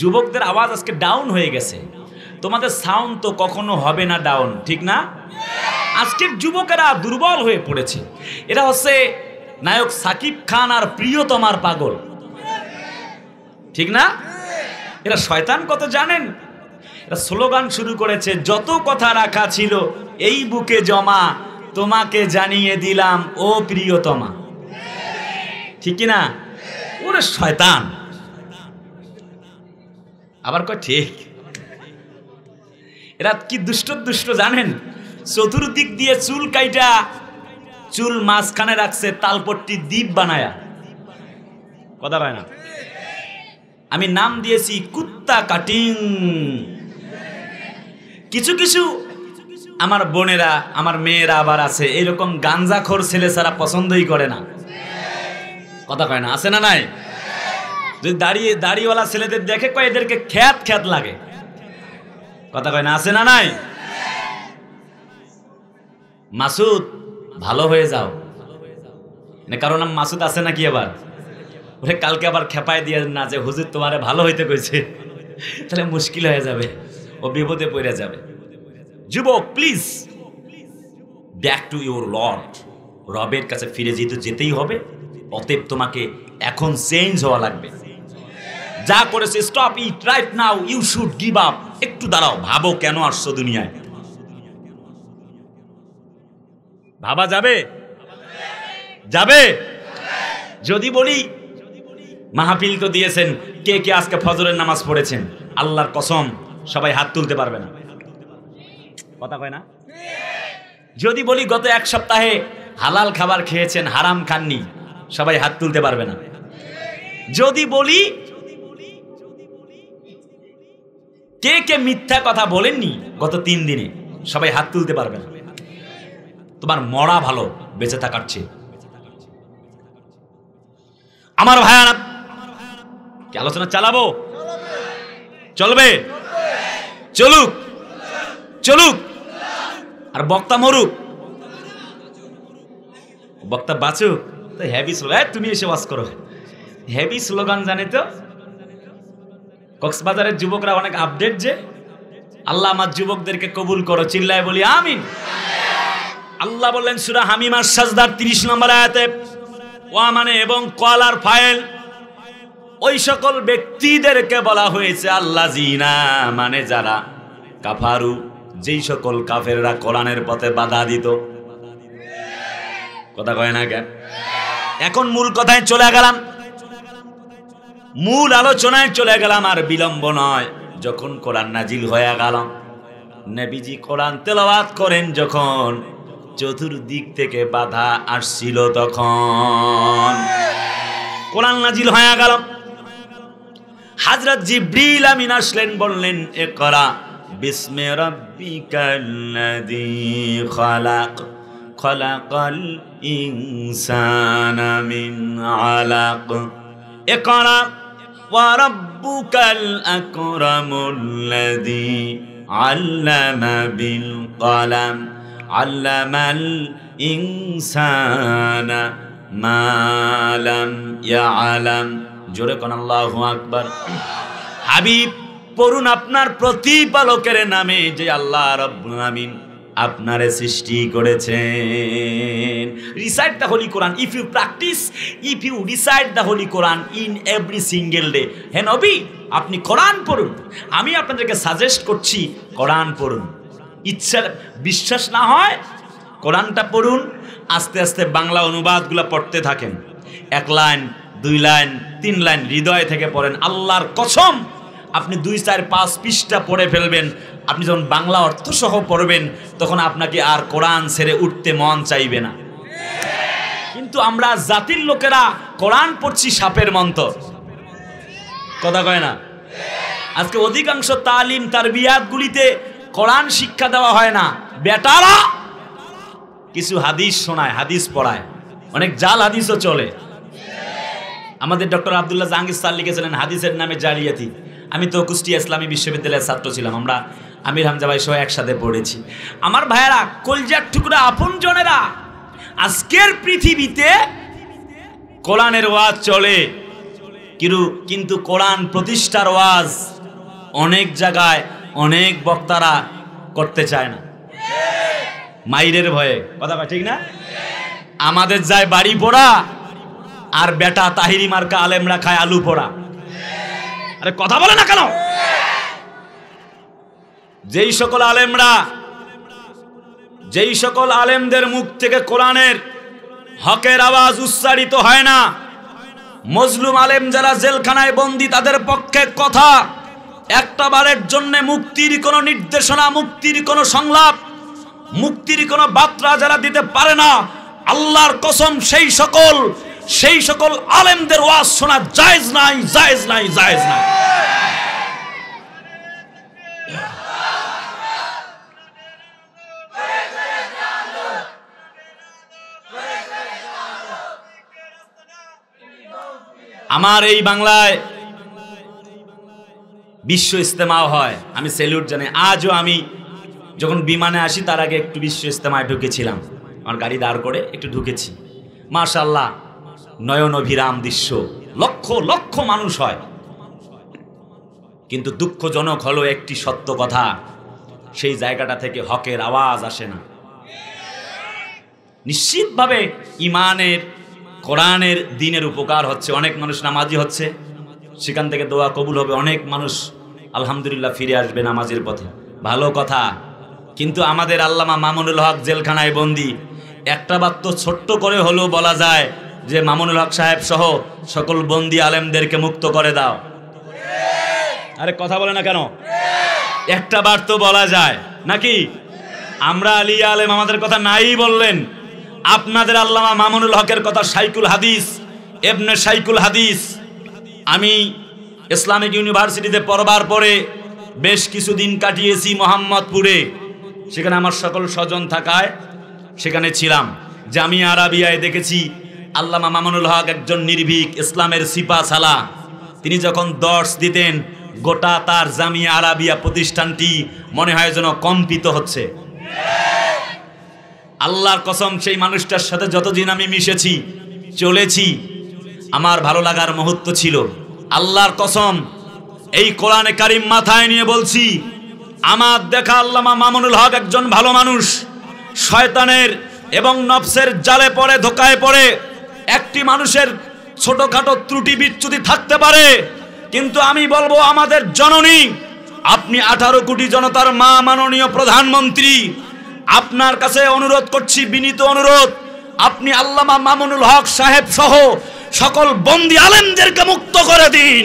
যুবকদের আওয়াজ আজকে ডাউন হয়ে গেছে। তোমাদের সাউন্ড তো কখনো হবে না ডাউন, ঠিক না? আজকের যুবকেরা দুর্বল হয়ে পড়েছে। এরা হচ্ছে নায়ক সাকিব খান আর প্রিয়তমার পাগল, ঠিক না? এরা শয়তান কত জানেন? এরা স্লোগান শুরু করেছে, যত কথা রাখা ছিল এই বুকে জমা, তোমাকে জানিয়ে দিলাম ও প্রিয়তমা, ঠিক না? ওরে শয়তান। আবার কয় ঠিক। এরা কি দুষ্ট দুষ্ট জানেন? চতুর্দিক দিয়ে চুল কাইটা, চুল মাঝখানে রাখছে তালপট্টি দ্বীপ বানায়া। কথা হয় না? আমি নাম দিয়েছি কুত্তা কাটিং। কিছু কিছু আমার বোনেরা, আমার মেয়েরা আবার আছে এরকম গাঞ্জাখোর ছেলে ছাড়া পছন্দই করে না। কথা কয় না? আছে না নাই? যদি দাড়িওয়ালা ছেলেদের দেখে কয় এদেরকে খ্যাত খ্যাত লাগে। কথা কয় না? আছে না নাই? মাসুদ, ভালো হয়ে যাও। কারণ নাম মাসুদ আছে নাকি? আবার ওরে কালকে আবার খেপায় দিয়ে না যে হুজুর তোমারে ভালো হইতে কইছে, তাহলে মুশকিল হয়ে যাবে, ও বিপদে পড়ে যাবে। যুবক, please back to your Lord. রবের কাছে ফিরে যেতেই হবে। অতএব তোমাকে এখন চেঞ্জ হওয়া লাগবে। যা করেছে stop it right now, you should give up. একটু দাঁড়াও, ভাবো কেন আসছো দুনিয়ায়। ভাবা যাবে? যাবে? যদি বলি মাহফিল তো দিয়েছেন, কে কে আজকে ফজরের নামাজ পড়েছেন? আল্লাহর কসম সবাই হাত তুলতে পারবে না, কথা কয় না। যদি বলি গত এক সপ্তাহে হালাল খাবার খেয়েছেন, হারাম খাননি, সবাই হাত তুলতে পারবে না। যদি বলি কে কে মিথ্যা কথা বলেননি গত 3 দিনে, সবাই হাত তুলতে পারবে না। তোমার মরা ভালো বেঁচে থাকার চেয়ে। আমার ভাইয়ারা, কি আলোচনা চালাবো? চলবে? চলুক, চলুক। আর বক্তা মরুক, বক্তা বাঁচুক। তো হেভি স্লোগান, তুমি এসে ওয়াজ করো। হেভি স্লোগান জানে তো। কক্সবাজারের যুবকরা অনেক আপডেট যে। আল্লাহ আমার যুবকদেরকে কবুল করো, চিল্লায় বলি আমিন। আল্লাহ বললেন সূরা হামিমার সাজদার 30 নম্বর আয়াতে, ওয়া মানে এবং কলার ফাইল, ওই সকল ব্যক্তিদেরকে বলা হয়েছে আল্লাযিনা মানে যারা, কাফারু যেই সকল কাফেররা কোরআনের পথে বাধা দিত। কথা কয় না কেন? এখন মূল কথায় চলে গেলাম, মূল আলোচনায় চলে গেলাম। আর বিলম্ব নয়, যখন কোরআন নাজিল হয়ে গেল, নবীজি কোরআন তেলাওয়াত করেন যখন, চতুর্দিক থেকে বাধা আসছিল, তখন কোরআন নাজিল হয়ে গেল। হযরত জিবরিল আমিন আসলেন, বললেন ইকরা বিসমি রাব্বিকাল্লাযী খালাক, খালাকাল ইনসানা মিন আলাক, ইকরা ওয়া রাব্বুকাল আকরামুল্লাযী আল্লামা বিল কলম, আল্লামাল ইনসানা মা লাম ইয়ালাম। জোরে কোন আল্লাহু আকবার। হাবিব পড়ুন আপনার প্রতিপালকের নামে, যে আল্লাহ রাব্বুল আমিন আপনারে সৃষ্টি করেছেন। Recite the holy Quran, if you practise, if you recite the holy Quran in every single day. হে নবী, আপনি কোরআন পড়ুন। আমি আপনাদেরকে সাজেস্ট করছি কোরআন পড়ুন। ইচ্ছা বিশ্বাস না হয় কোরআনটা পড়ুন, আস্তে আস্তে বাংলা অনুবাদগুলো পড়তে থাকেন। 1 লাইন, 2 লাইন, 3 লাইন হৃদয় থেকে পড়েন। আল্লাহর কসম, আপনি 2, 4, 5 পৃষ্ঠা পড়ে ফেলবেন। আপনি যখন বাংলা অর্থ সহ পড়বেন, তখন আপনাকে আর কোরআন ছেড়ে উঠতে মন চাইবে না। কিন্তু আমরা জাতির লোকেরা কোরআন পড়ছি সাপের মন্তর, কথা কয় না। আজকে অধিকাংশ তালিম তারবিয়াতগুলিতে কোরআন শিক্ষা দেওয়া হয় না, বেটারা কিছু হাদিস শোনায়, হাদিস পড়ায়, অনেক জাল হাদিসও চলে। আমাদের ডক্টর আব্দুল্লাহ জাহাঙ্গীর স্যার লিখেছিলেন হাদিসের নামে জালিয়াতি। আমি তো কুষ্টিয়া ইসলামী বিশ্ববিদ্যালয়ের ছাত্র ছিলাম, আমরা আমির হামজা ভাই সহ একসাথে পড়েছি। আমার ভাইয়েরা, কলজার টুকরা আপনজনেরা, আজকের পৃথিবীতে কোরআনের ওয়াজ চলে, কিন্তু কোরআন প্রতিষ্ঠার ওয়াজ অনেক জায়গায় অনেক বক্তারা করতে চায় না, মাইরের ভয়ে, কথা ঠিক না? আমাদের যায় বাড়ি পোড়া, আর বেটা তাহিরি মার্কা আলেমরা খায় আলু পোড়া। আরে কথা বলে না কেন? যেই সকল আলেমদের মুখ থেকে কোরআনের হকের আওয়াজ উচ্চারিত হয় না, মজলুম আলেম যারা জেলখানায় বন্দী, তাদের পক্ষে কথা একটা বারের জন্য মুক্তির কোন নির্দেশনা, মুক্তির কোন সংলাপ, মুক্তির কোন বার্তা যারা দিতে পারে না, আল্লাহর কসম সেই সকল আলেমদের ওয়াজ শোনা জায়েজ নাই, জায়েজ নাই, জায়েজ নাই। আমার এই বাংলায় বিশ্ব ইজতেমাও হয়, আমি স্যালুট জানাই। আজও আমি যখন বিমানে আসি তার আগে একটু বিশ্ব ইজতেমায় ঢুকেছিলাম, আমার গাড়ি দাঁড় করে একটু ঢুকেছি। মাশাআল্লাহ, নয়ন অভিরাম দৃশ্য, লক্ষ লক্ষ মানুষ হয়। কিন্তু দুঃখজনক হলো একটি সত্য কথা, সেই জায়গাটা থেকে হকের আওয়াজ আসে না। নিশ্চিতভাবে ইমানের, কোরআনের, দ্বীনের উপকার হচ্ছে, অনেক মানুষ নামাজি হচ্ছে, সেখান থেকে দোয়া কবুল হবে, অনেক মানুষ আলহামদুলিল্লাহ ফিরে আসবে নামাজের পথে, ভালো কথা। কিন্তু আমাদের আল্লামা মামুনুল হক জেলখানায় বন্দী, একটা বার তো ছোট্ট করে হলেও বলা যায় যে মামুনুল হক সাহেব সহ সকল বন্দী আলেমদেরকে মুক্ত করে দাও। আরে কথা বলে না কেন? একটা বার তো বলা যায় নাকি? আমরা আলিয়া আলেম আমাদের কথা নাই বললেন, আপনাদের আল্লামা মামুনুল হকের কথা শাইখুল হাদিস ইবনে শাইখুল হাদিস। আমি ইসলামিক ইউনিভার্সিটিতে পড়বার পরে বেশ কিছুদিন কাটিয়েছি মোহাম্মদপুরে, সেখানে আমার সকল স্বজন থাকায় সেখানে ছিলাম। জামিয়া আরাবিয়ায় দেখেছি আল্লামা মামুনুল হক একজন নির্ভীক ইসলামের সিপা সালা। তিনি যখন দর্শ দিতেন গোটা তার জামিয়া আরাবিয়া প্রতিষ্ঠানটি মনে হয় যেন কম্পিত হচ্ছে। আল্লাহর কসম, সেই মানুষটার সাথে যতদিন আমি মিশেছি চলেছি আমার ভালো লাগার মুহূর্ত ছিল। আল্লাহর কসম, এই কোরআনে কারিম মাথায় নিয়ে বলছি, আমার দেখা আল্লামা মামুনুল হক একজন ভালো মানুষ। শয়তানের এবং নফসের জালে পড়ে ধোকায় পড়ে একটি মানুষের ছোটখাটো ত্রুটি বিচ্যুতি থাকতে পারে, কিন্তু আমি বলবো আমাদের জননী, আপনি 18 কোটি জনতার মা, মাননীয় প্রধানমন্ত্রী, আপনার কাছে অনুরোধ করছি, বিনীত অনুরোধ, আপনি আল্লামা মামুনুল হক সাহেব সহ সকল বন্দী আলেমদেরকে মুক্ত করে দিন।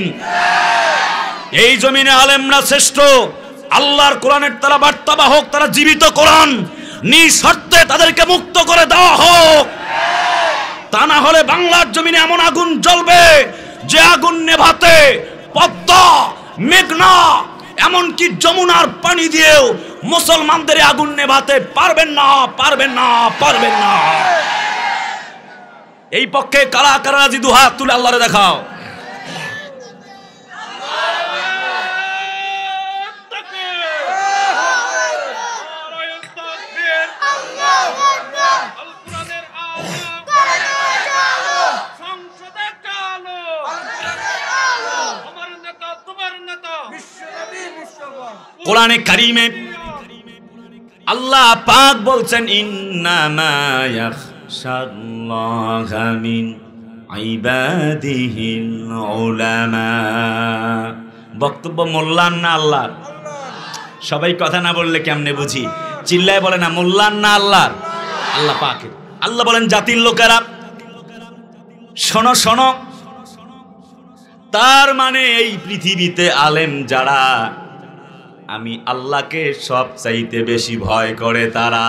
এই জমিনে আলেমরা শ্রেষ্ঠ, আল্লাহর কোরআনের তারা বার্তাবাহক, তারা জীবিত কোরআন, নিঃশর্তে তাদেরকে মুক্ত করে দেওয়া হোক। তা না হলে বাংলার জমিনে এমন আগুন জ্বলবে যে আগুন নেভাতে পদ্মা, মেঘনা, এমনকি যমুনার পানি দিয়েও মুসলমানদের আগুন নেভাতে পারবেন না, পারবেন না, পারবেন না। এই পক্ষে কারা কারা রাজি? দুহাত তুলে আল্লাহরে দেখাও। কোরআনে কারিমে আল্লাহ পাক বলছেন, ইন্নামা ইয়াখশাল্লাহা মিন ইবাদিহিল উলামা। বক্তব্য মোল্লার না আল্লাহর? সবাই কথা না বললে কেমনে বুঝি? চিল্লায় বলে না, মোল্লার না আল্লাহর? আল্লাহ পাকের। আল্লাহ বলেন, জাতির লোকেরা শোনো শোনো, তার মানে এই পৃথিবীতে আলেম যারা, আমি আল্লাহকে সব চাইতে বেশি ভয় করে তারা।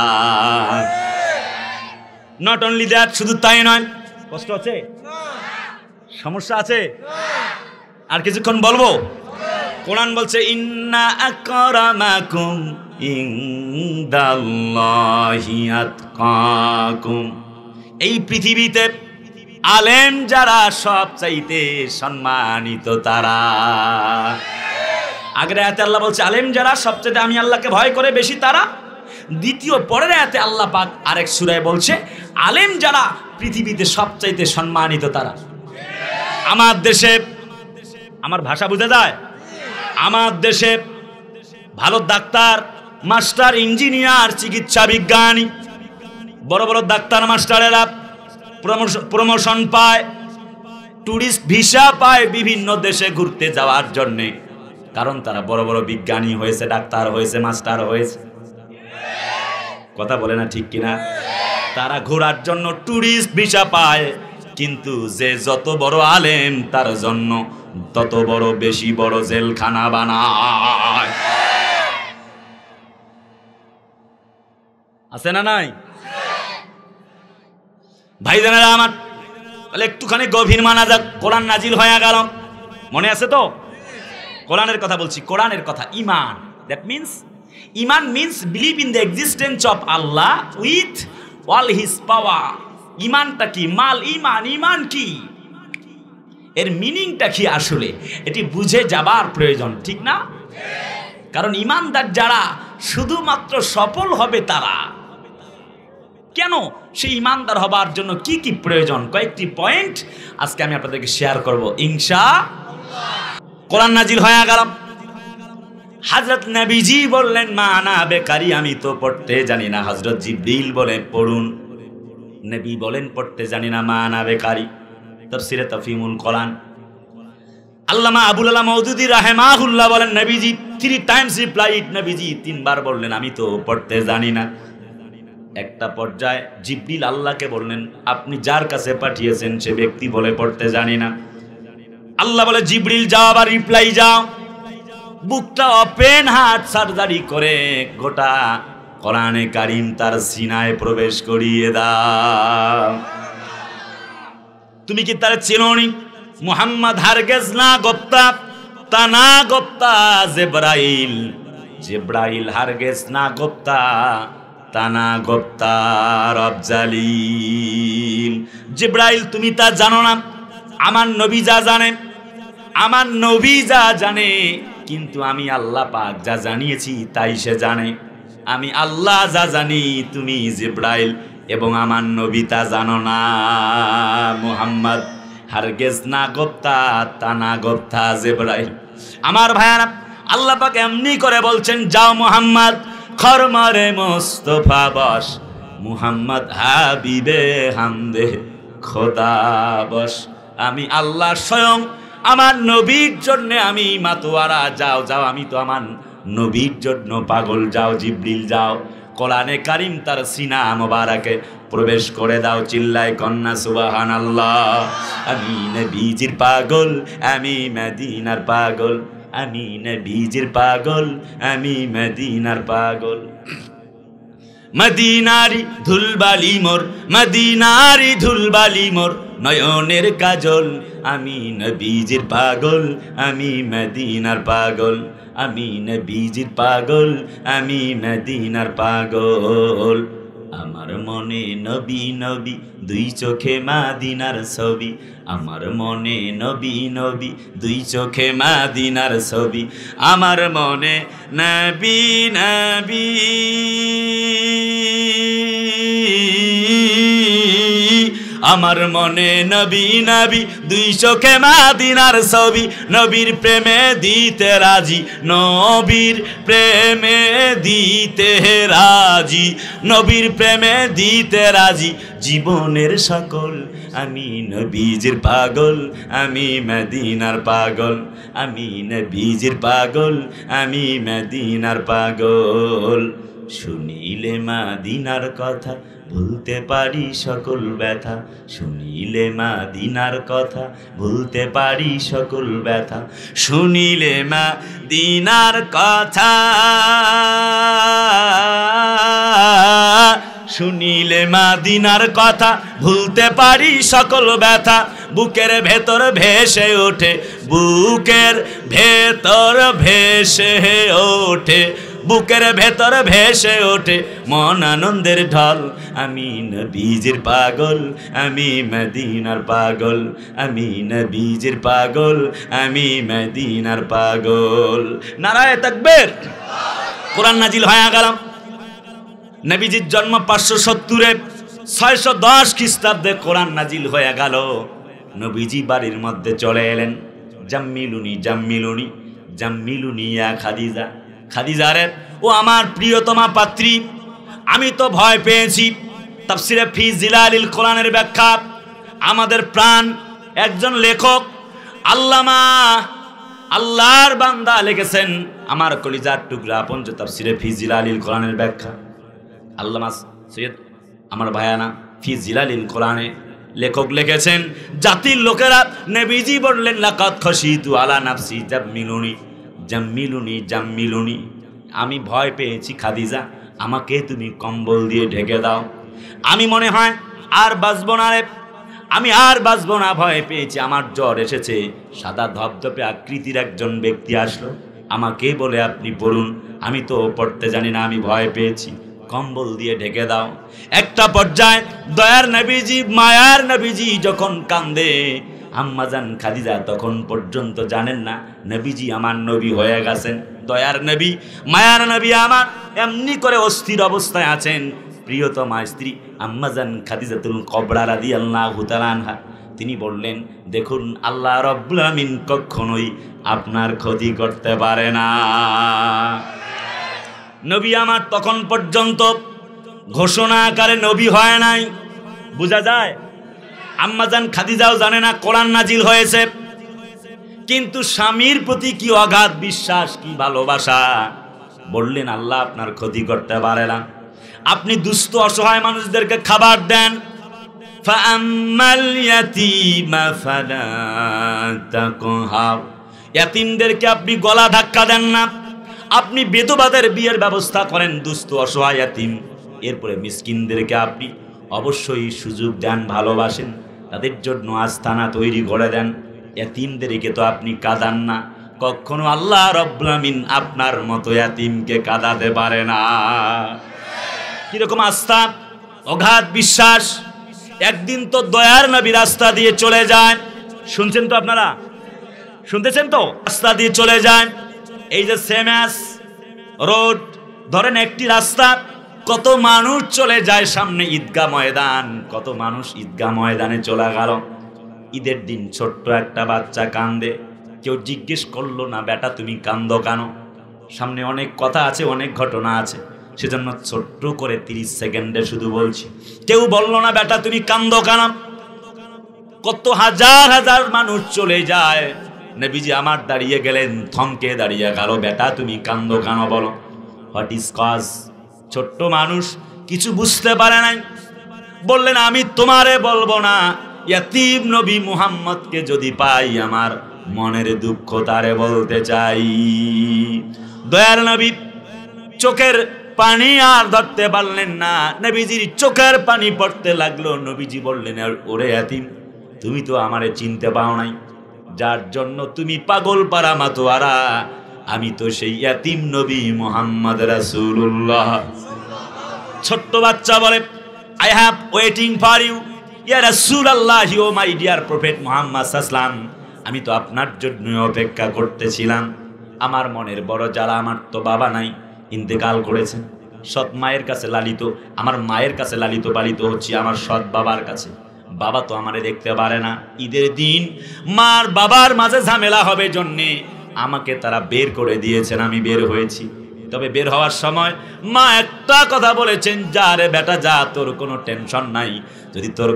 নট অনলি দ্যাট, শুধু তাই নয়। কষ্ট আছে? সমস্যা আছে? আর কিছুক্ষণ বলবো। কোরআন বলছে, ইন্না আকরামাকুম ইনদাল্লাহি আতকাকুম। এই পৃথিবীতে আলেম যারা সব চাইতে সম্মানিত তারা। আগের আয়াতে আল্লাহ বলছে আলেম যারা সবচেয়ে আমি আল্লাহকে ভয় করে বেশি তারা। দ্বিতীয় পরের আয়াতে আল্লাহ পাক আরেক সূরায় বলছে আলেম যারা পৃথিবীতে সবচাইতে সম্মানিত তারা। আমার দেশে, আমার ভাষা বুঝা যায়, আমার দেশে ভালো ডাক্তার, মাস্টার, ইঞ্জিনিয়ার, চিকিৎসা বিজ্ঞানী, বড় বড় ডাক্তার মাস্টারেরা প্রমোশন পায়, টুরিস্ট ভিসা পায় বিভিন্ন দেশে ঘুরতে যাওয়ার জন্যে। কারণ তারা বড় বড় বিজ্ঞানী হয়েছে, ডাক্তার হয়েছে, মাস্টার হয়েছে। কথা বলে না ঠিক কিনা? তারা ঘোরার জন্য টুরিস্ট ভিসা পায়, কিন্তু যে যত বড় আলেম তার জন্য তত বড় বেশি বড় জেলখানা বানায়। আছে না নাই? ভাইজানেরা আমার, তাহলে একটুখানি গভীর মানা যাক। কোরআন নাজিল হয়ে গেল, মনে আছে তো? কোরআনের কথা বলছি, কোরআনের কথা। ইমান, দ্যাট মিন্স, ইমান means believe in the existence of Allah with all his power. ইমানটা কি? মাল ইমান, ইমান কি, এর মিনিংটা কি আসলে, এটি বুঝে যাবার প্রয়োজন, ঠিক না? কারণ ইমানদার যারা শুধুমাত্র সফল হবে তারা। কেন? সেই ইমানদার হবার জন্য কি কি প্রয়োজন, কয়েকটি পয়েন্ট আজকে আমি আপনাদেরকে শেয়ার করব ইনশাআল্লাহ। কোরআন নাজিল হয়ে গেল, হযরত নবীজি বললেন মা আনা বেকারি, আমি তো পড়তে জানি না। হযরত জিবরিল বলেন পড়ুন, নবী বলেন পড়তে জানি না, মা আনা বেকারি। তাফসীরে তাফহিমুল কোরআন আল্লামা আবুল আলা মওদুদী রাহিমাহুল্লাহ বলেন নবীজি 3 টাইমস রিপ্লাইড, নবীজি 3 বার বললেন আমি তো পড়তে জানি না। একটা পর্যায়ে জিবরিল আল্লাহকে বললেন, আপনি যার কাছে পাঠিয়েছেন সে ব্যক্তি বলে পড়তে জানি না। আল্লাহ বলে, জিবরিল যাও, আবার রিপ্লাই যাও। বুকটা ওপেন হার্ট সার্জারি করে গোটা কোরআনে কারীম তার সিনায় প্রবেশ করিয়ে দাও। তুমি কি তার চিনোনি? মুহাম্মদ হারগেজ না গোপ্তা, তা না গোপ্তা জিবরাইল, জিবরাইল হারগেজ না গোপ্তা, তা না গোপ্তা রবজালিল। জিবরাইল তুমি তা জানো না, আমার নবী যা জানে, আমার নবী যা জানে, কিন্তু আমি আল্লাহ পাক যা জানিয়েছি তাই সে জানে। আমি আল্লাহ যা জানি, তুমি জিবরাইল এবং আমার নবী তা জানো না। মুহাম্মদ হারগেজ না গোপ্তা, তা না গোপ্তা জিবরাইল। আমার ভাইয়ারা, আল্লাহ পাক এমনি করে বলছেন, যাও মুহাম্মদ খরমরে মুস্তফা বস, মুহাম্মদ হাবিবে হামদে খোদা বস। আমি আল্লাহ স্বয়ং আমার নবীর জন্য আমি মাতোয়ারা। যাও যাও, আমি তো আমার নবীর জন্য পাগল। যাও জিবরিল যাও, কোরআনে কারীম তার সিনা মোবারকে প্রবেশ করে দাও। চিল্লায় কন্যা সুবহানাল্লাহ। আমি নবীজির পাগল, আমি মদিনার পাগল, আমি নবীজির পাগল, আমি মদিনার পাগল। মদিনারি ধুলবালি মোর, মদিনারি ধুলবালি মোর নয়নের কাজল। আমি নবীজির পাগল, আমি মদিনার পাগল, আমি নবীজির পাগল, আমি মদিনার পাগল। আমার মনে নবী নবী, দুই চোখে মদিনার ছবি। আমার মনে নবী নবী, দুই চোখে মদিনার ছবি। আমার মনে নবী নবী, আমার মনে নবী নবী, দুই চোখে মদিনার ছবি। নবীর প্রেমে দিতে রাজি, নবীর প্রেমে দিতে রাজি, নবীর প্রেমে দিতে রাজি জীবনের সকল। আমি নবীজির পাগল, আমি মদিনার পাগল, আমি নবীজির পাগল, আমি মদিনার পাগল। শুনিলে মদিনার কথা ভুলতে পারি সকল ব্যথা, শুনিলে মদিনার কথা ভুলতে পারি সকল ব্যথা। শুনিলে মদিনার কথা, শুনিলে মদিনার কথা ভুলতে পারি সকল ব্যথা। বুকের ভেতর ভেসে ওঠে, বুকের ভেতর ভেসে ওঠে, বুকের ভেতর ভেসে ওঠে মন আনন্দের ঢল। আমি নবীজির পাগল, আমি মদিনার পাগল, আমি নবীজির পাগল, আমি মদিনার পাগল। নারায়ে তাকবীর। কোরআন নাজিল হয়ে গেল। নবীজির জন্ম 570-এ, 610 খ্রিস্টাব্দে কোরআন নাজিল হয়ে গেল। নবীজি বাড়ির মধ্যে চলে এলেন। জাম্মিলুনি জাম্মিলুনি জাম্মিলুনি ইয়া খাদিজা, খাদিজা রে ও আমার প্রিয়তমা পাত্রী, আমি তো ভয় পেয়েছি। তাফসিরে ফি জিলালিল কোরআনের ব্যাখ্যা আমাদের প্রাণ একজন লেখক আল্লামা আল্লাহর বান্দা লিখেছেন, আমার কলিজার টুকরা আপন যে তাফসিরে ফি জিলালিল কোরআনের ব্যাখ্যা আল্লামা সৈয়দ আমার ভায়ানা ফি জিলালিল কোরআনে লেখক লিখেছেন, জাতির লোকেরা নবীজি বললেন লাকাত খাশিতু আলা নাফসি জাম্মিলুনি জাম্মিলুনি জাম্মিলুনি, আমি ভয় পেয়েছি খাদিজা, আমাকে তুমি কম্বল দিয়ে ঢেকে দাও। আমি মনে হয় আর বাঁচবো না রে, আমি আর বাঁচবো না, ভয় পেয়েছি, আমার জ্বর এসেছে। সাদা ধবধবে আকৃতির একজন ব্যক্তি আসলো, আমাকে বলে আপনি পড়ুন, আমি তো পড়তে জানি না, আমি ভয় পেয়েছি, কম্বল দিয়ে ঢেকে দাও। একটা পর্যায়ে দয়ার নবীজি মায়ার নবীজি যখন কান্দে, আম্মাজান খাদিজা তখন পর্যন্ত জানেন না নবীজি আমার নবী হয়ে গেছেন। দয়ার নবী মায়ার নবী আমার এমনি করে অস্থির অবস্থায় আছেন। প্রিয়তমা স্ত্রী আম্মাজান খাদিজাতুল কুবরা রাদিয়াল্লাহু তাআলা আনহা তিনি বললেন, দেখুন আল্লাহ রাব্বুল আমিন কখনোই আপনার ক্ষতি করতে পারে না। নবী আমার তখন পর্যন্ত ঘোষণা আকারে নবী হয় নাই, বোঝা যায়। আম্মাজান খাদিজাও জানে না কোরআন নাজিল হয়েছে, কিন্তু স্বামীর প্রতি কি অগাধ বিশ্বাস, কি ভালোবাসা। বললেন আল্লাহ আপনার ক্ষতি করতে পারে না। আপনি দুস্থ অসহায় মানুষদেরকে খাবার দেন। ফাআম্মাল ইয়াতীমা ফালা তাকহার, ইয়াতীমদেরকে আপনি গলা ধাক্কা দেন না। আপনি বিধবাদের বিয়ের ব্যবস্থা করেন, দুস্থ অসহায় ইয়াতীম। এরপরে মিসকিনদেরকে আপনি অবশ্যই সুযোগ দেন, ভালোবাসেন, তাদের জন্য আস্তানা তৈরি করে দেন। ইয়াতীমদেরকে তো আপনি কাঁদান না। কখনো আল্লাহ রাব্বুল আমিন আপনার মতো ইয়াতীমকে কাঁদাতে পারে না। কিরকম আস্থা, অগাধ বিশ্বাস। একদিন তো দয়ার নবী রাস্তা দিয়ে চলে যায়, শুনছেন তো আপনারা, শুনতেছেন তো? রাস্তা দিয়ে চলে যায়, এই যে সেমাস রোড ধরেন একটি রাস্তা, কত মানুষ চলে যায় সামনে ঈদগাহ ময়দান, কত মানুষ ঈদগাহ ময়দানে চলে গেল। ঈদের দিন ছোট্ট একটা বাচ্চা কান্দে, কেউ জিজ্ঞেস করলো না বেটা তুমি কান্দো কেন? সামনে অনেক কথা আছে, অনেক ঘটনা আছে, সেজন্য ছোট্ট করে 30 সেকেন্ডে শুধু বলছি। কেউ বলল না বেটা তুমি কান্দো কেন? কত হাজার হাজার মানুষ চলে যায়, নবীজি আমার দাঁড়িয়ে গেলেন, থমকে দাঁড়িয়ে গেল, বেটা তুমি কান্দো কেন বলো, হোয়াট ইজ কজ? ছোট্ট মানুষ কিছু বুঝতে পারে নাই, বললেন আমি তোমারে বলবো না, ইয়াতীম নবী মুহাম্মদকে যদি পাই আমার মনের দুঃখ তারে বলতে চাই। দয়ার নবী চোখের পানি আর ধরতে পারলেন না, নবীজির চোখের পানি পড়তে লাগলো। নবীজি বললেন ওরে ইয়াতীম, তুমি তো আমারে চিনতে পাও নাই, যার জন্য তুমি পাগল পারা মাতোয়ারা, আমি তো সেই ইয়াতীম নবী মুহাম্মদ রাসূলুল্লাহ। ছোট্ট বাচ্চা বলে I have waiting for you ইয়া রাসূলুল্লাহ, oh my dear prophet Muhammad সাল্লাল্লাহু আলাইহি ওয়াসাল্লাম, আমি তো আপনার জন্য অপেক্ষা করতেছিলাম। আমার মনের বড় জ্বালা, আমার তো বাবা নাই, ইন্তেকাল করেছেন। সৎ মায়ের কাছে লালিত, আমার মায়ের কাছে লালিত পালিত হচ্ছি আমার সৎ বাবার কাছে। বাবা তো আমারে দেখতে পারে না। ঈদের দিন মার বাবার মাঝে ঝামেলা হবে জন্যে আমাকে তারা বের করে দিয়েছেন, আমি বের হয়েছি। তবে বের হওয়ার সময় মা একটা কথা বলেছেন, যা রে বেটা যা, তোর কোনো টেনশন নাই, যদি তোর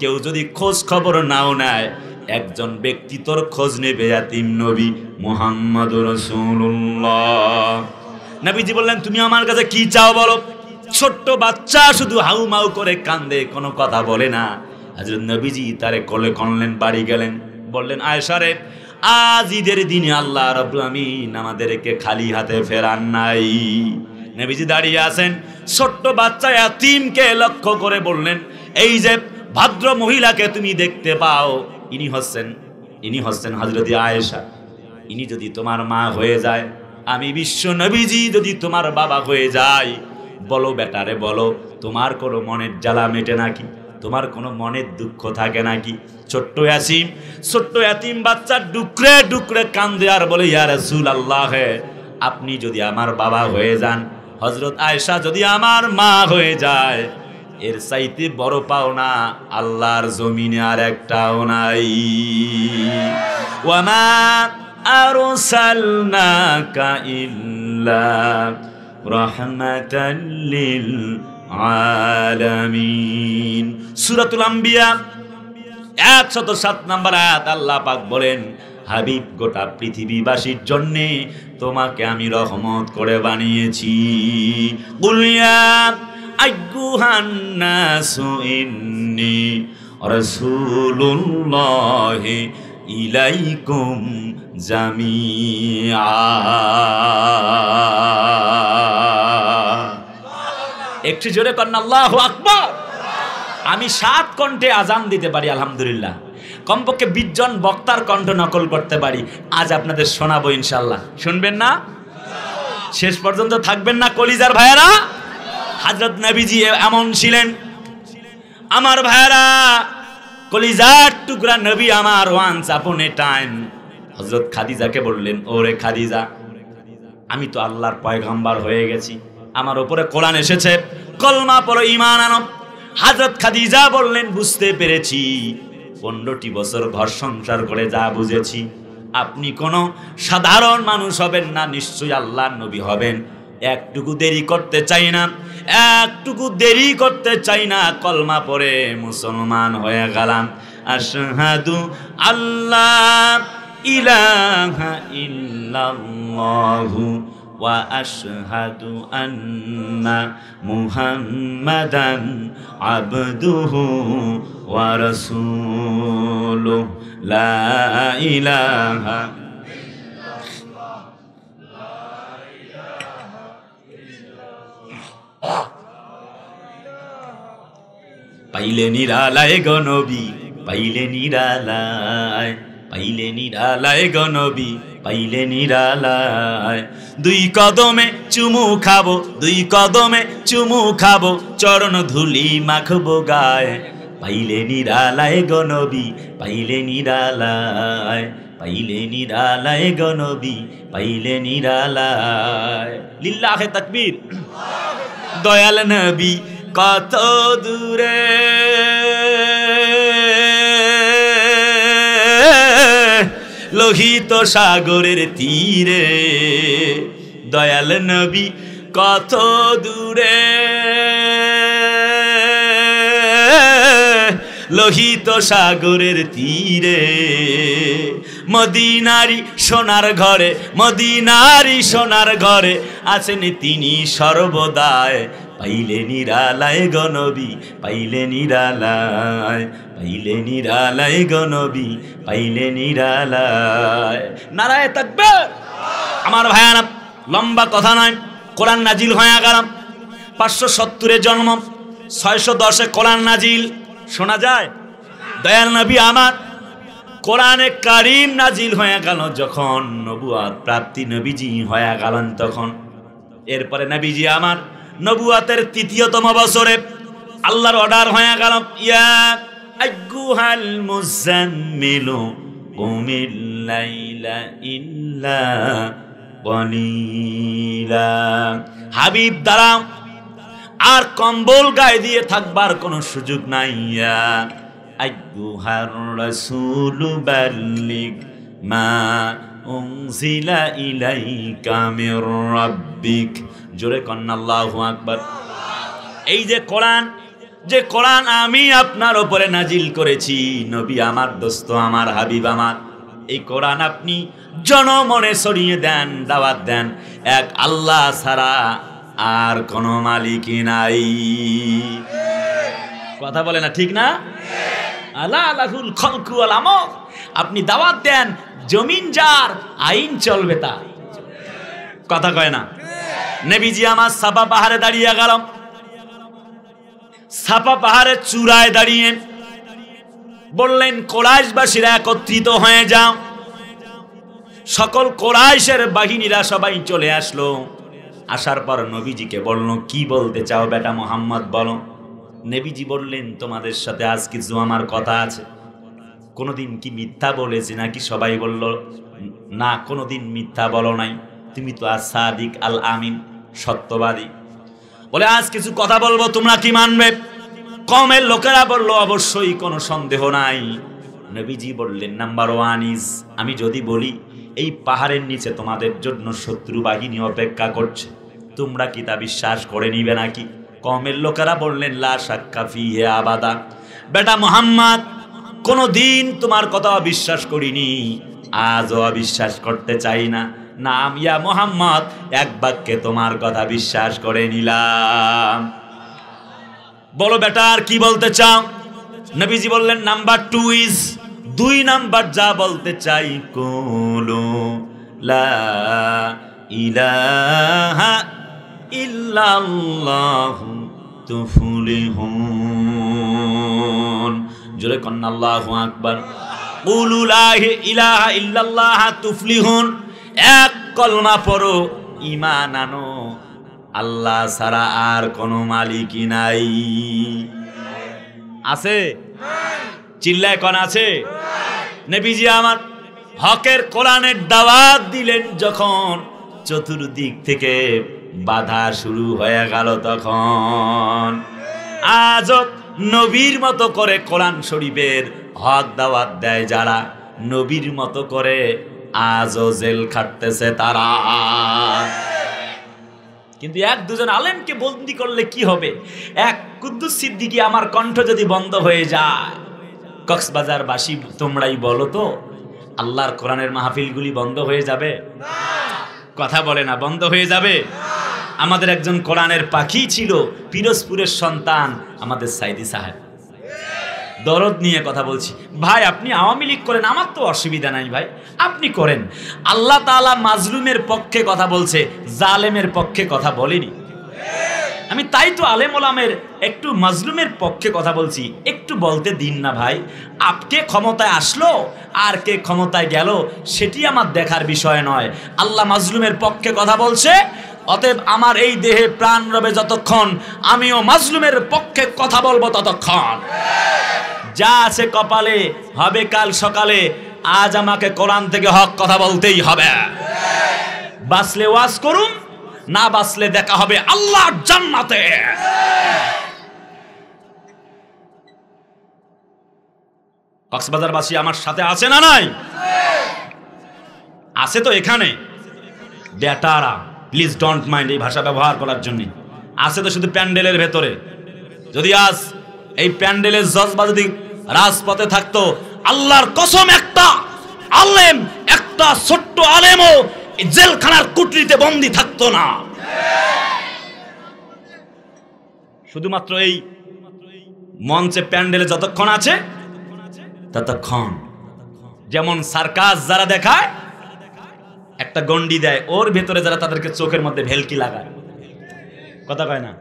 কেউ যদি খোঁজ খবর নাও নেয়, একজন ব্যক্তি তোর খোঁজ নেবে, ইয়াতীম নবী মুহাম্মদুর রাসূলুল্লাহ। নবীজি বললেন তুমি আমার কাছে কি চাও বলো? ছোট্ট বাচ্চা শুধু হাউ মাউ করে কান্দে, কোনো কথা বলে না। হযরত নবীজি তারে কোলে করলেন, বাড়ি গেলেন, বললেন আয়েশা রে, আজ ঈদের দিনে আল্লাহ রাব্বুল আমিন আমাদেরকে খালি হাতে ফেরান নাই। নবীজি দাঁড়িয়ে আছেন, ছোট্ট বাচ্চা ইয়াতীমকে লক্ষ্য করে বললেন, এই যে ভদ্র মহিলাকে তুমি দেখতে পাও, ইনি হচ্ছেন হযরত আয়েশা। ইনি যদি তোমার মা হয়ে যায়, আমি বিশ্ব নবীজি যদি তোমার বাবা হয়ে যাই, বলো বেটারে বলো, তোমার কোনো মনের জ্বালা মেটে নাকি? তোমার কোনো মনের দুঃখ থাকে নাকি? ছোট্ট ইয়াতীম বাচ্চা ডুকরে ডুকরে কান্দে আর বলে ইয়া রাসূলুল্লাহ, আপনি যদি আমার বাবা হয়ে যান, হযরত আয়েশা যদি আমার মা হয়ে যায়, এর চাইতে বড় পাওনা আল্লাহর জমিনে আর একটাও নাই। ওয়ামা আরসালনাকা ইল্লা রাহমাতাল লিল আলামিন। সূরাতুল আম্বিয়া 107 নম্বর আয়াত আল্লাহ পাক বলেন, হাবিব গোটা পৃথিবীবাসীর জন্যে তোমাকে আমি রহমত করে বানিয়েছি। কুল ইয়া আইয়ুহান নাসু ইন্নী রাসূলুল্লাহি ইলাইকুম জামিআ। একটু জোরে করেন আল্লাহু আকবার। আমি 7 কণ্ঠে আজান দিতে পারি আলহামদুলিল্লাহ, কমপক্ষে 20 জন বক্তার কণ্ঠ নকল করতে পারি। আজ আপনাদের শোনাবো ইনশাআল্লাহ, শুনবেন না? শেষ পর্যন্ত থাকবেন না কলিজার ভাইয়েরা? হযরত নবীজি এমন ছিলেন আমার ভাইয়েরা, কলিজার টুকরা নবী আমার। ওয়ান্স আপন এ টাইম হযরত খাদিজাকে বললেন, ওরে খাদিজা, আমি তো আল্লাহর পয়গম্বর হয়ে গেছি, আমার উপরে কোরআন এসেছে, কলমা পড়ো, ঈমান আনো। হযরত খাদিজা বললেন, বুঝতে পেরেছি, 15টি বছর ঘর সংসার করে যা বুঝেছি, আপনি কোনো সাধারণ মানুষ হবেন না, নিশ্চয়ই আল্লাহর নবী হবেন। একটুকু দেরি করতে চাই না, একটুকু দেরি করতে চাই না, কলমা পড়ে মুসলমান হয়ে গেলাম। আশহাদু আল্লাহ ইলাহা ইল্লাল্লাহু ওয়া আশহাদু আন্না মুহাম্মাদান আবদুহু ওয়া রাসূলুহু লা ইলাহা পাইলে নিরালায় গনবী, পাইলে নিরালায়, পাইলে নিরালায় গনবী, পাইলে নিরালায়। দুই কদমে চুমু খাবো, দুই কদমে চুমু খাবো, চরণ ধুলি মাখবো গায়। পাইলে নিরালায় গনবী, পাইলে নিরালায়, পাইলে নিরালায় গনবী, পাইলে নিরালায়। লিল্লাহে তাকবীর। দয়াল নবী কত দূরে, লোহিত সাগরের তীরে। দয়াল নবী কত দূরে, লোহিত সাগরের তীরে। মদিনারি সোনার ঘরে, মদিনারি সোনার ঘরে আছেন তিনি সর্বদায়। পাইলে নিরালায় গনবী, পাইলে নিরালায়, পাইলে নিরালায় গনবী, পাইলে নিরালায়। নারায়ে তাকবীর। আমার ভাইয়ারা, লম্বা কথা নয়, কোরআন নাজিল হয়ে গেলাম। 570-এ জন্ম, 610-এ কোরআন নাজিল। শোনা যায়? দয়াল নবী আমার কোরআনে কারীম নাজিল হয়ে গেল যখন, নবুয়ত প্রাপ্তি নবীজি হয়ে গেলেন তখন। এরপরে নবীজি আমার নবুয়তের 3য়তম বছরে আল্লাহর অর্ডার হয়ে গেল, ইয়া আইয়ুহাল মুযাম্মিলু কুমিল লাইলা ইল্লা কলিলা। হাবিব দাঁড়াও, আর কম্বল গায়ে দিয়ে থাকবার কোনো সুযোগ নাই। ইয়া আইয়ুহার রাসূলু বাল্লিগ মা উনজিলা ইলাইকা মির রাব্বিক। জোরে কন্না আল্লাহু আকবার। এই যে কোরআন, যে কোরআন আমি আপনার উপরে নাজিল করেছি, নবী আমার, দোস্ত আমার, হাবিব আমার, এই কোরআন আপনি জনমনে ছড়িয়ে দেন, দাওয়াত দেন। এক আল্লাহ ছাড়া আর কোনো মালিক নাই। কথা বলে না, ঠিক না? আলা লাহুল খালকু ওয়াল আমর। আপনি দাওয়াত দেন, জমিন যার, আইন চলবে তার। কথা কয় না? নবীজি আমার সাফা পাহাড়ে দাঁড়িয়ে গেলাম। সাফা পাহাড়ের চূড়ায় দাঁড়িয়ে বললেন, কোরাইশবাসীরা একত্রিত হয়ে যাও। সকল কোরাইশের বাহিনীরা সবাই চলে আসলো। আসার পর নবীজিকে বলল, কি বলতে চাও বেটা মুহাম্মদ, বলো। নবীজি বললেন, তোমাদের সাথে আজ কিছু আমার কথা আছে। কোনোদিন কি মিথ্যা বলেছি নাকি? সবাই বলল, না, কোনোদিন মিথ্যা বলো নাই, তুমি তো আস-সাদিক আল আমিন, সত্যবাদী। বলে, আজ কিছু কথা বলবো, তোমরা কি মানবে? কওমের লোকেরা বলল, অবশ্যই, কোনো সন্দেহ নাই। নবীজি বললেন, নাম্বার 1 ইজ, আমি যদি বলি এই পাহাড়ের নিচে তোমাদের জন্য শত্রু বাহিনী অপেক্ষা করছে, তোমরা কি তা বিশ্বাস করে নিবে নাকি? কওমের লোকেরা বললেন, লা শাক্কা ফিহি আবাদা। বেটা মুহাম্মদ, কোনো দিন তোমার কথা অবিশ্বাস করিনি, আজও অবিশ্বাস করতে চাই না। নাম ইয়া মুহাম্মদ, এক বাক্যে তোমার কথা বিশ্বাস করে নিলাম। বলো বেটা, আর কি বলতে চাও? নবীজি বললেন, নাম্বার 2 ইজ, 2 নাম্বার যা বলতে চাই, কুলু লা ইলাহা ইল্লাল্লাহু তুফলিহুন। জোরে কন্না আল্লাহু আকবার। কুলু লা ইলাহা ইল্লাল্লাহ তুফলিহুন। এক কলমা পড়ো, ঈমান আনো, আল্লাহ ছাড়া আর কোনো মালিকই নাই। আছে? চিল্লায় কোন আছে? নবীজি আমার হকের কোরআনের দাওয়াত দিলেন যখন, চতুর্দিক থেকে বাধা শুরু হয়ে গেল তখন। আজ নবীর মতো করে কোরআন শরীফের হক দাওয়াত দেয় যারা, নবীর মতো করে আজও জেল খাটতেছে তারা। কিন্তু 1-2 আলেমকে বন্দি করলে কি হবে? এক কুদ্দুস সিদ্দিকী আমার কণ্ঠ যদি বন্ধ হয়ে যায়, কক্সবাজারবাসী তোমরাই বলো তো, আল্লাহর কোরআনের মাহফিলগুলি বন্ধ হয়ে যাবে? কথা বলে না, বন্ধ হয়ে যাবে। আমাদের একজন কোরআনের পাখি ছিল, পিরোজপুরের সন্তান আমাদের সাইদি সাহেব। দরদ নিয়ে কথা বলছি ভাই, আপনি আওয়ামী লীগ করেন, আমার তো অসুবিধা নাই ভাই, আপনি করেন। আল্লাহ তাআলা মাজলুমের পক্ষে কথা বলছে, জালেমের পক্ষে কথা বলেনি। আমি তাই তো আলেম ওলামের একটু মাজলুমের পক্ষে কথা বলছি, একটু বলতে দিন না ভাই। আপকে ক্ষমতায় আসলো আর কে ক্ষমতায় গেল সেটি আমার দেখার বিষয় নয়। আল্লাহ মাজলুমের পক্ষে কথা বলছে, অতএব আমার এই দেহে প্রাণ রবে যতক্ষণ আমিও মাজলুমের পক্ষে কথা বলবো ততক্ষণ। যা আছে কপালে হবে কাল সকালে, আজ আমাকে কোরআন থেকে হক কথা বলতেই হবে। বাঁচলে ওয়াজ করুন, না বাঁচলে দেখা হবে আল্লাহর জান্নাতে। কক্সবাজারবাসী আমার সাথে আছে না নাই? আছে তো এখানে? বেটারা প্লিজ ডোন্ট মাইন্ড এই ভাষা ব্যবহার করার জন্য। আছে তো শুধু প্যান্ডেলের ভেতরে। যদি আজ এই প্যান্ডেলের জজবা যদি রাজপথে থাকতো, আল্লাহর কসম একটা আলেম, একটা ছোট্ট আলেমও জেলখানার কুটরিতে বন্দী থাকতো না। শুধুমাত্র এই মঞ্চে প্যান্ডেলে যতক্ষণ আছে ততক্ষণ। যেমন সার্কাস যারা দেখায়, একটা গন্ডি দেয়, ওর ভেতরে যারা তাদেরকে চোখের মধ্যে ভেলকি লাগায়, কথা কয় না,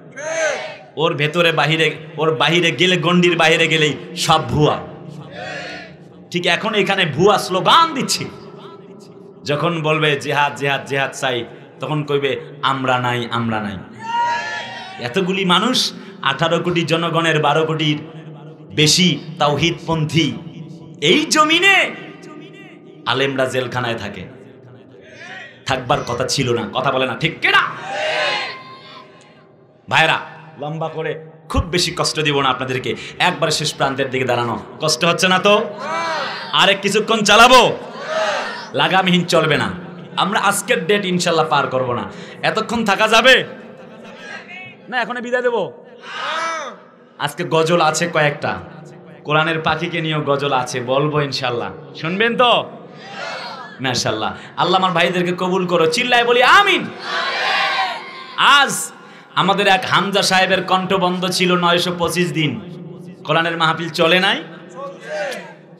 ওর ভেতরে বাহিরে, ওর বাহিরে গেলে, গন্ডির বাহিরে গেলেই সব ভুয়া। ঠিক এখন এখানে ভুয়া স্লোগান দিচ্ছি। যখন বলবে জিহাদ জিহাদ জিহাদ চাই, তখন কইবে আমরা নাই আমরা নাই। এতগুলি মানুষ, 18 কোটি জনগণের 12 কোটির বেশি তাওহীদপন্থী, এই জমিনে আলেমরা জেলখানায় থাকে, থাকবার কথা ছিল না। কথা বলে না, ঠিক কিনা ভাইরা? লম্বা করে খুব বেশি কষ্ট দিব না আপনাদেরকে, একবার শেষ প্রান্তের দিকে দাঁড়ানো কষ্ট হচ্ছে না তো? আরেক কিছুক্ষণ চালাবো, লাগামহীন চলবে না। আমরা আজকের ডেট ইনশাল্লাহ পার করব না। এতক্ষণ থাকা যাবে না? এখনই বিদায় দেব। আজকে গজল আছে কয়েকটা, কোরআনের পাখিকে নিয়েও গজল আছে, বলবো ইনশাল্লাহ। শুনবেন তো? মাশাআল্লাহ। আল্লাহ আমার ভাইদেরকে কবুল করো, চিল্লায় বলি আমিন। আজ আমাদের এক হামজা সাহেবের কণ্ঠ বন্ধ ছিল 925 দিন, কোরআনের মাহফিল চলে নাই,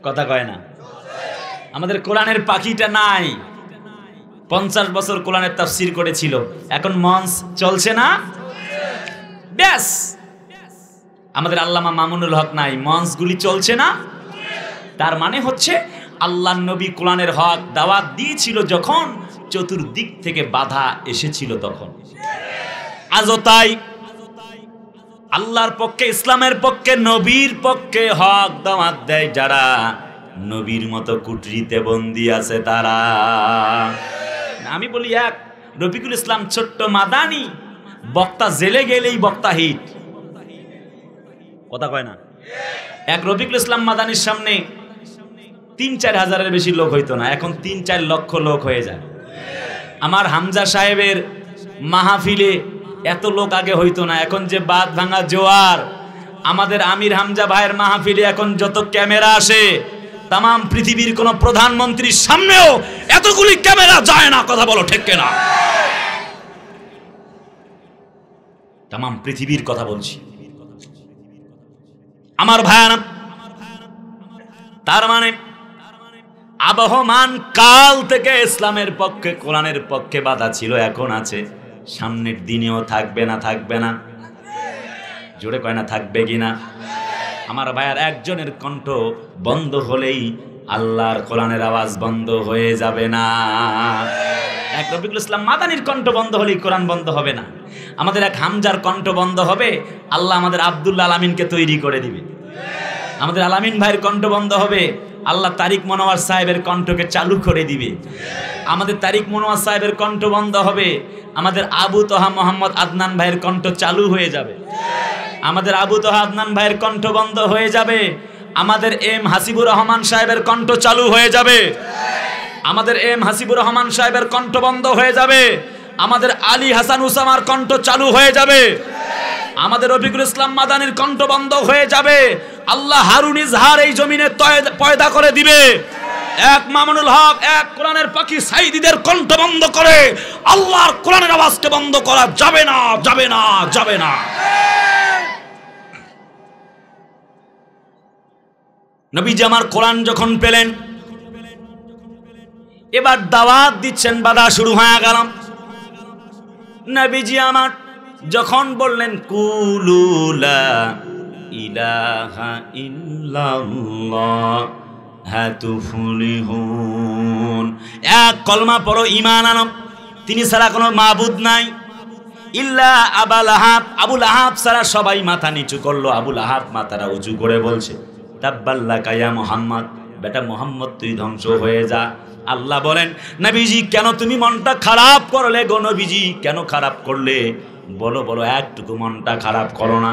কথা কয় না। আমাদের কোরআনের পাখিটা নাই, 50 বছর কোরআনের তাফসীর করেছিল, এখন মঞ্চ চলছে না, ব্যাস। আমাদের আল্লামা মামুনুল হক নাই, মঞ্চগুলি চলছে না। তার মানে হচ্ছে আল্লাহর নবী কোরআনের হক দাওয়াত দিয়েছিল যখন, চতুর্দিক থেকে বাধা এসেছিল তখন। আজও তাই আল্লাহর পক্ষে, ইসলামের পক্ষে, নবীর পক্ষে হক দাওয়াত দেয় যারা, নবীর মতো কুটরিতে বন্দী আছে তারা। আমি বলি, এক রফিকুল ইসলাম ছোট্ট মাদানি বক্তা জেলে গেলেই বক্তা হিট, কথা কয় না। এক রফিকুল ইসলাম মাদানির সামনে 3-4 হাজারের বেশি লোক হইতো না, এখন 3-4 লক্ষ লোক হয়ে যায়। আমার হামজা সাহেবের মাহফিলে এত লোক আগে হইতো না, এখন যে বাদ ভাঙা জোয়ার। আমাদের আমির হামজা ভাইয়ের মাহফিলে এখন যত ক্যামেরা আসে, তাম পৃথিবীর কোন প্রধানমন্ত্রীর সামনেও এতগুলি ক্যামেরা যায় না, কথা বলো ঠিক কিনা? তাম পৃথিবীর কথা বলছি আমার ভাইয়ারা। তার মানে আবহমান কাল থেকে ইসলামের পক্ষে, কোরআনের পক্ষে বাধা ছিল, এখন আছে, সামনের দিনেও থাকবে না, থাকবে না, জোরে কয় না, থাকবে কিনা? আমার ভাইয়ার একজনের কণ্ঠ বন্ধ হলেই আল্লাহর কোরআনের আওয়াজ বন্ধ হয়ে যাবে না। এক রফিকুল ইসলাম মাদানির কণ্ঠ বন্ধ হলেই কোরআন বন্ধ হবে না। আমাদের এক হামজার কণ্ঠ বন্ধ হবে, আল্লাহ আমাদের আব্দুল্লাহ আলামিনকে তৈরি করে দিবে। আমাদের আলামিন ভাইয়ের কণ্ঠ বন্ধ হবে, আল্লাহ তারিক মনোয়ার সাহেবের কণ্ঠকে চালু করে দিবে। আমাদের তারিক মনোয়ার সাহেবের কণ্ঠ বন্ধ হবে, আমাদের আবু তোহা মোহাম্মদ আদনান ভাইয়ের কণ্ঠ চালু হয়ে যাবে। আমাদের আবু তোহা আদনান ভাইয়ের কণ্ঠ বন্ধ হয়ে যাবে, আমাদের এম হাসিবুর রহমান সাহেবের কণ্ঠ চালু হয়ে যাবে। আমাদের এম হাসিবুর রহমান সাহেবের কণ্ঠ বন্ধ হয়ে যাবে, আমাদের আলী হাসান উসামার কণ্ঠ চালু হয়ে যাবে। আমাদের রফিকুল ইসলাম মাদানির কণ্ঠ বন্ধ হয়ে যাবে, আল্লাহ হারুন ইজহার এই জমিনে পয়দা করে দিবে। এক মামুনুল হক, এক কোরআনের পাখি সাইদীদের কণ্ঠ বন্ধ করে আল্লাহর কোরআনের আওয়াজকে বন্ধ করা যাবে না, যাবে না, যাবে না। নবীজি আমার কোরআন যখন পেলেন, এবার দাওয়াত দিচ্ছেন, বাধা শুরু হয়ে গেল। নবীজি আমার যখন বললেন কুলু লা ইলাহা ইল্লাল্লাহ হাতুফুলিহুন, এক কলমা পড়ো, ঈমান আনো, তিনি ছাড়া কোনো মাবুদ নাই। ইল্লা আবু লাহাব, আবু লাহাব ছাড়া সবাই মাথা নিচু করলো। আবু লাহাব মাথাটা উঁচু করে বলছে তাব্বাল্লাকা ইয়া মুহাম্মদ, বেটা মুহাম্মদ তুই ধ্বংস হয়ে যা। আল্লাহ বলেন নবীজি কেন তুমি মনটা খারাপ করলে গো নবীজি, কেন খারাপ করলে? বলো বলো, একটুকু মনটা খারাপ করো না।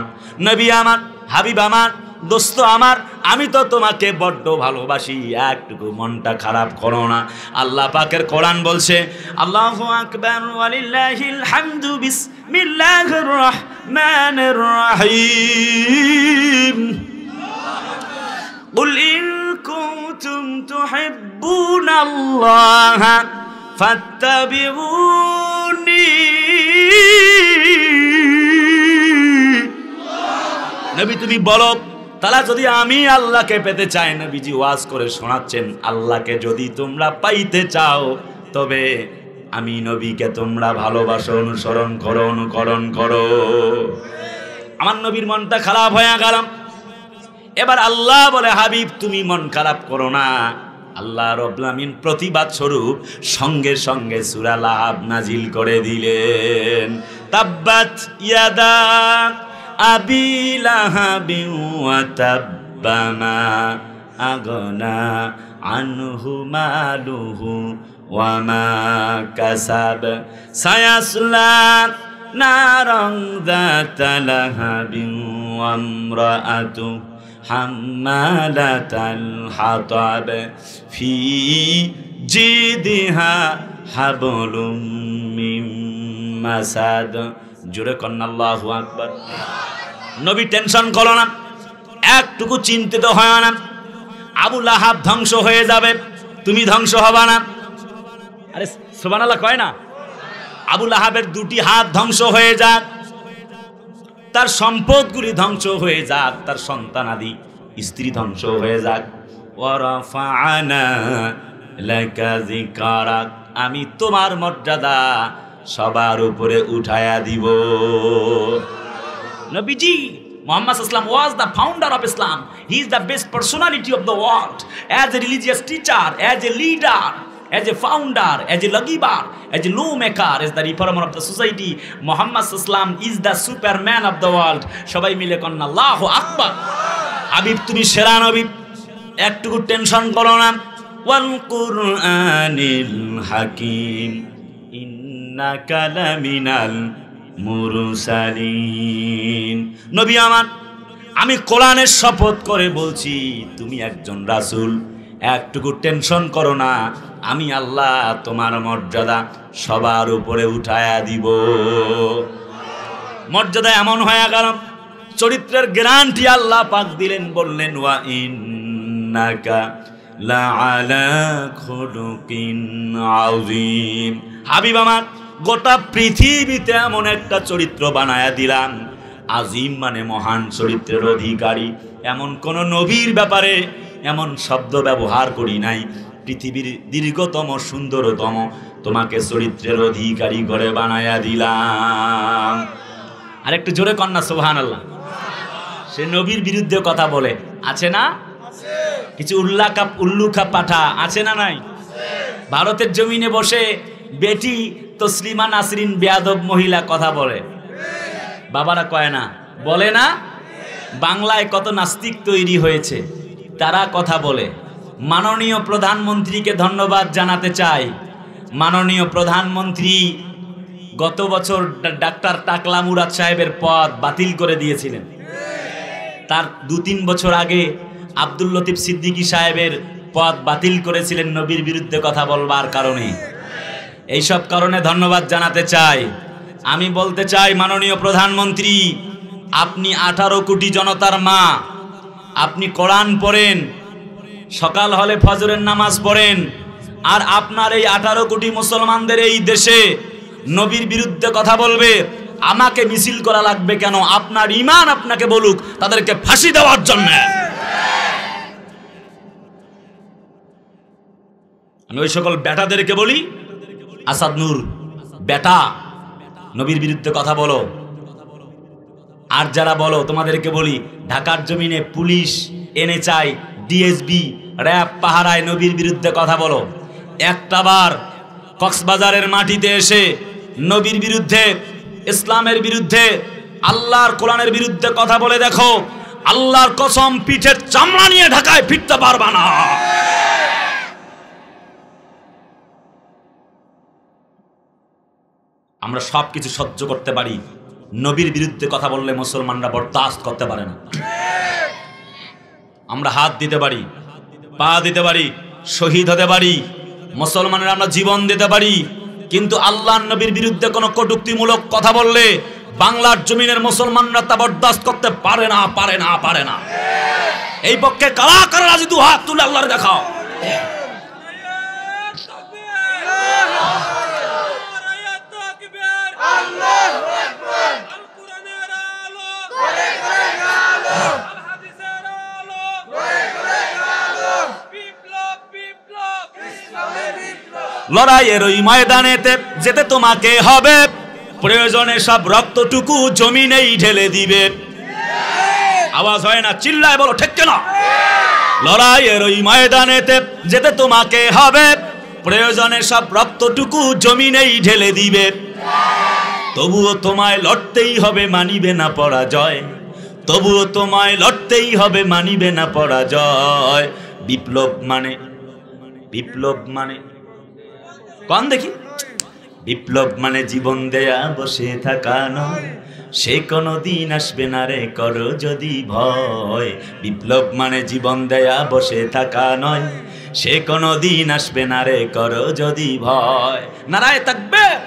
নবী আমার, হাবিব আমার, দোস্ত আমার, আমি তো তোমাকে বড্ড ভালোবাসি, একটুকু মনটা খারাপ করো না। আল্লাহ পাকের কোরআন বলছে আল্লাহু আকবার ওয়ালিল্লাহিল হামদু বিসমিল্লাহির রহমানির রহিম কুল ইন কুনতুম তুহিব্বুনাল্লাহা ফাত্তাবিউনি। নবী তুমি বলো, তারা যদি আমি আল্লাহকে পেতে চাই, নবীজি ওয়াজ করে শোনাচ্ছেন, আল্লাহকে যদি তোমরা পাইতে চাও তবে আমি নবীকে তোমরা ভালোবাসো, অনুসরণ করো, অনুকরণ করো। আমার নবীর মনটা খারাপ হয়ে গেল। এবার আল্লাহ বলে হাবিব তুমি মন খারাপ করো না। আল্লাহ রাব্বুল আমিন প্রতিবাদ স্বরূপ সঙ্গে সঙ্গে সূরা লাহাব নাজিল করে দিলেন। তাব্বাত ইয়াদা আবি লাহাবিন ওয়া তাব্বা মা আগনা আনহু মালুহু ওয়া মা কাসাব সায়াসলা নারান যাতা লাহাবিন ওয়া ইমরাআতু হাম্মালাতাল হাতাব ফি জিদিহা হাবলুম মিন মাসাদ। জোরে কন্না আল্লাহু আকবার। নবী টেনশন করো না, একটুকু চিন্তিত হয় না। আবু লাহাব ধ্বংস হয়ে যাবে, তুমি ধ্বংস হবা না। আরে সুবহানাল্লাহ কয় না? আবু লাহাবের দুটি হাত ধ্বংস হয়ে যাক, তার সম্পদগুলি ধ্বংস হয়ে যাক, তার সন্তানাদি স্ত্রী ধ্বংস হয়ে যাক। ওয়ারাফা'না লাকা যিকরাক, আমি তোমার মর্যাদা সবার উপরে উঠায়া দিব। নবীজি Muhammad Sallam was the founder of Islam. He is the best personality of the world. As a religious teacher, as a leader, as a founder, as a lagibar, as a lawmaker, as the reformer of the society, Muhammad Sallam is the superman of the world. সবাই মিলে কন্না আল্লাহু আকবার। হাবিব তুমি সেরা নবী, একটুকু tension করো না। ওয়াল কুরআনিল হাকিম ইন্নাকা লামিনাল মুরসালিন। নবী আমার, আমি কোরআনের শপথ করে বলছি তুমি একজন রাসূল, একটুকু টেনশন করো না, আমি আল্লাহ তোমার মর্যাদা সবার উপরে উঠায়া দিব। মর্যাদা এমন হয়ে গেল, চরিত্রের গ্যারান্টি আল্লাহ পাক দিলেন, বললেন ওয়া ইন্নাকা লাআলা খুলুকিন আযীম। হাবিব আমার, গোটা পৃথিবীতে এমন একটা চরিত্র বানায়া দিলাম, আজিম মানে মহান চরিত্রের অধিকারী। এমন কোন নবীর ব্যাপারে এমন শব্দ ব্যবহার করি নাই। পৃথিবীর দীর্ঘতম সুন্দরতম তোমাকে চরিত্রের অধিকারী করে বানায়া দিলাম। আর একটু জোরে কন্যা সুবহানাল্লাহ। সে নবীর বিরুদ্ধে কথা বলে, আছে না? কিছু উল্লুখা পাঠা আছে না নাই? ভারতের জমিনে বসে বেটি তসলিমা নাসরিন বেয়াদব মহিলা কথা বলে, বাবারা কয় না, বলে না? বাংলায় কত নাস্তিক তৈরি হয়েছে, তারা কথা বলে। মাননীয় প্রধানমন্ত্রীকে ধন্যবাদ জানাতে চাই। মাননীয় প্রধানমন্ত্রী গত বছর ডাক্তার টাকলা মুরাদ সাহেবের পদ বাতিল করে দিয়েছিলেন। তার 2-3 বছর আগে আব্দুল লতিফ সিদ্দিকী সাহেবের পদ বাতিল করেছিলেন নবীর বিরুদ্ধে কথা বলবার কারণে। এইসব কারণে ধন্যবাদ জানাতে চাই। আমি বলতে চাই, মাননীয় প্রধানমন্ত্রী, আপনি 18 কোটি জনতার মা, আপনি কোরআন পড়েন, সকাল হলে ফজরের নামাজ পড়েন, আর আপনার এই 18 কোটি মুসলমানদের এই দেশে নবীর বিরুদ্ধে কথা বলবে, আমাকে মিছিল করা লাগবে কেন? আপনার ঈমান আপনাকে বলুক তাদেরকে ফাঁসি দেওয়ার জন্য। আমি ওই সকল বেটাদেরকে বলি, আসাদ নূর বেটা, নবীর বিরুদ্ধে কথা বলো। আর যারা বলো তোমাদেরকে বলি, ঢাকার জমিনে পুলিশ, এনএচআই, ডিএসবি, র‍্যাব পাহারায় নবীর বিরুদ্ধে কথা বলো। একটাবার কক্সবাজারের মাটিতে এসে নবীর বিরুদ্ধে, ইসলামের বিরুদ্ধে, আল্লাহর কোরআনের বিরুদ্ধে কথা বলে দেখো, আল্লাহর কসম পিঠের চামড়া নিয়ে ঢাকায় ফিরতে পারবা না। আমরা সবকিছু সহ্য করতে পারি, নবীর বিরুদ্ধে কথা বললে মুসলমানরা বরদাস্ত করতে পারে না। আমরা হাত দিতে পারি, পা দিতে পারি, শহীদ হতে পারি, মুসলমানের আমরা জীবন দিতে পারি, কিন্তু আল্লাহর নবীর বিরুদ্ধে কোনো কটূক্তিমূলক কথা বললে বাংলার জমিনের মুসলমানরা তা বরদাস্ত করতে পারে না, পারে না, পারে না। এই পক্ষে কারা কারা রাজি? দু হাত তুলে আল্লাহর দেখাও। লড়াইয়ের ওই ময়দানেতে যেতে তোমাকে হবে, প্রয়োজনে সব রক্তটুকু জমিনেই ঢেলে দিবে। আওয়াজ হয় না, চিল্লায় বলো ঠিক না? লড়াইয়ের ওই ময়দানেতে যেতে তোমাকে হবে, প্রয়োজনে সব রক্তটুকু জমিনেই ঢেলে দিবে। তবুও তোমায় লড়তেই হবে, মানিবে না পরাজয়। তবুও তোমায় লড়তেই হবে, মানিবে না পরাজয়। বিপ্লব মানে, বিপ্লব মানে কোন দেখি? বিপ্লব মানে জীবন দেয়া বসে থাকা নয়, সে কোনো দিন আসবে না রে করো যদি ভয়। বিপ্লব মানে জীবন দেয়া বসে থাকা নয়, সে কোনো দিন আসবে না রে করো যদি ভয়। নারায়ে তাকবীর!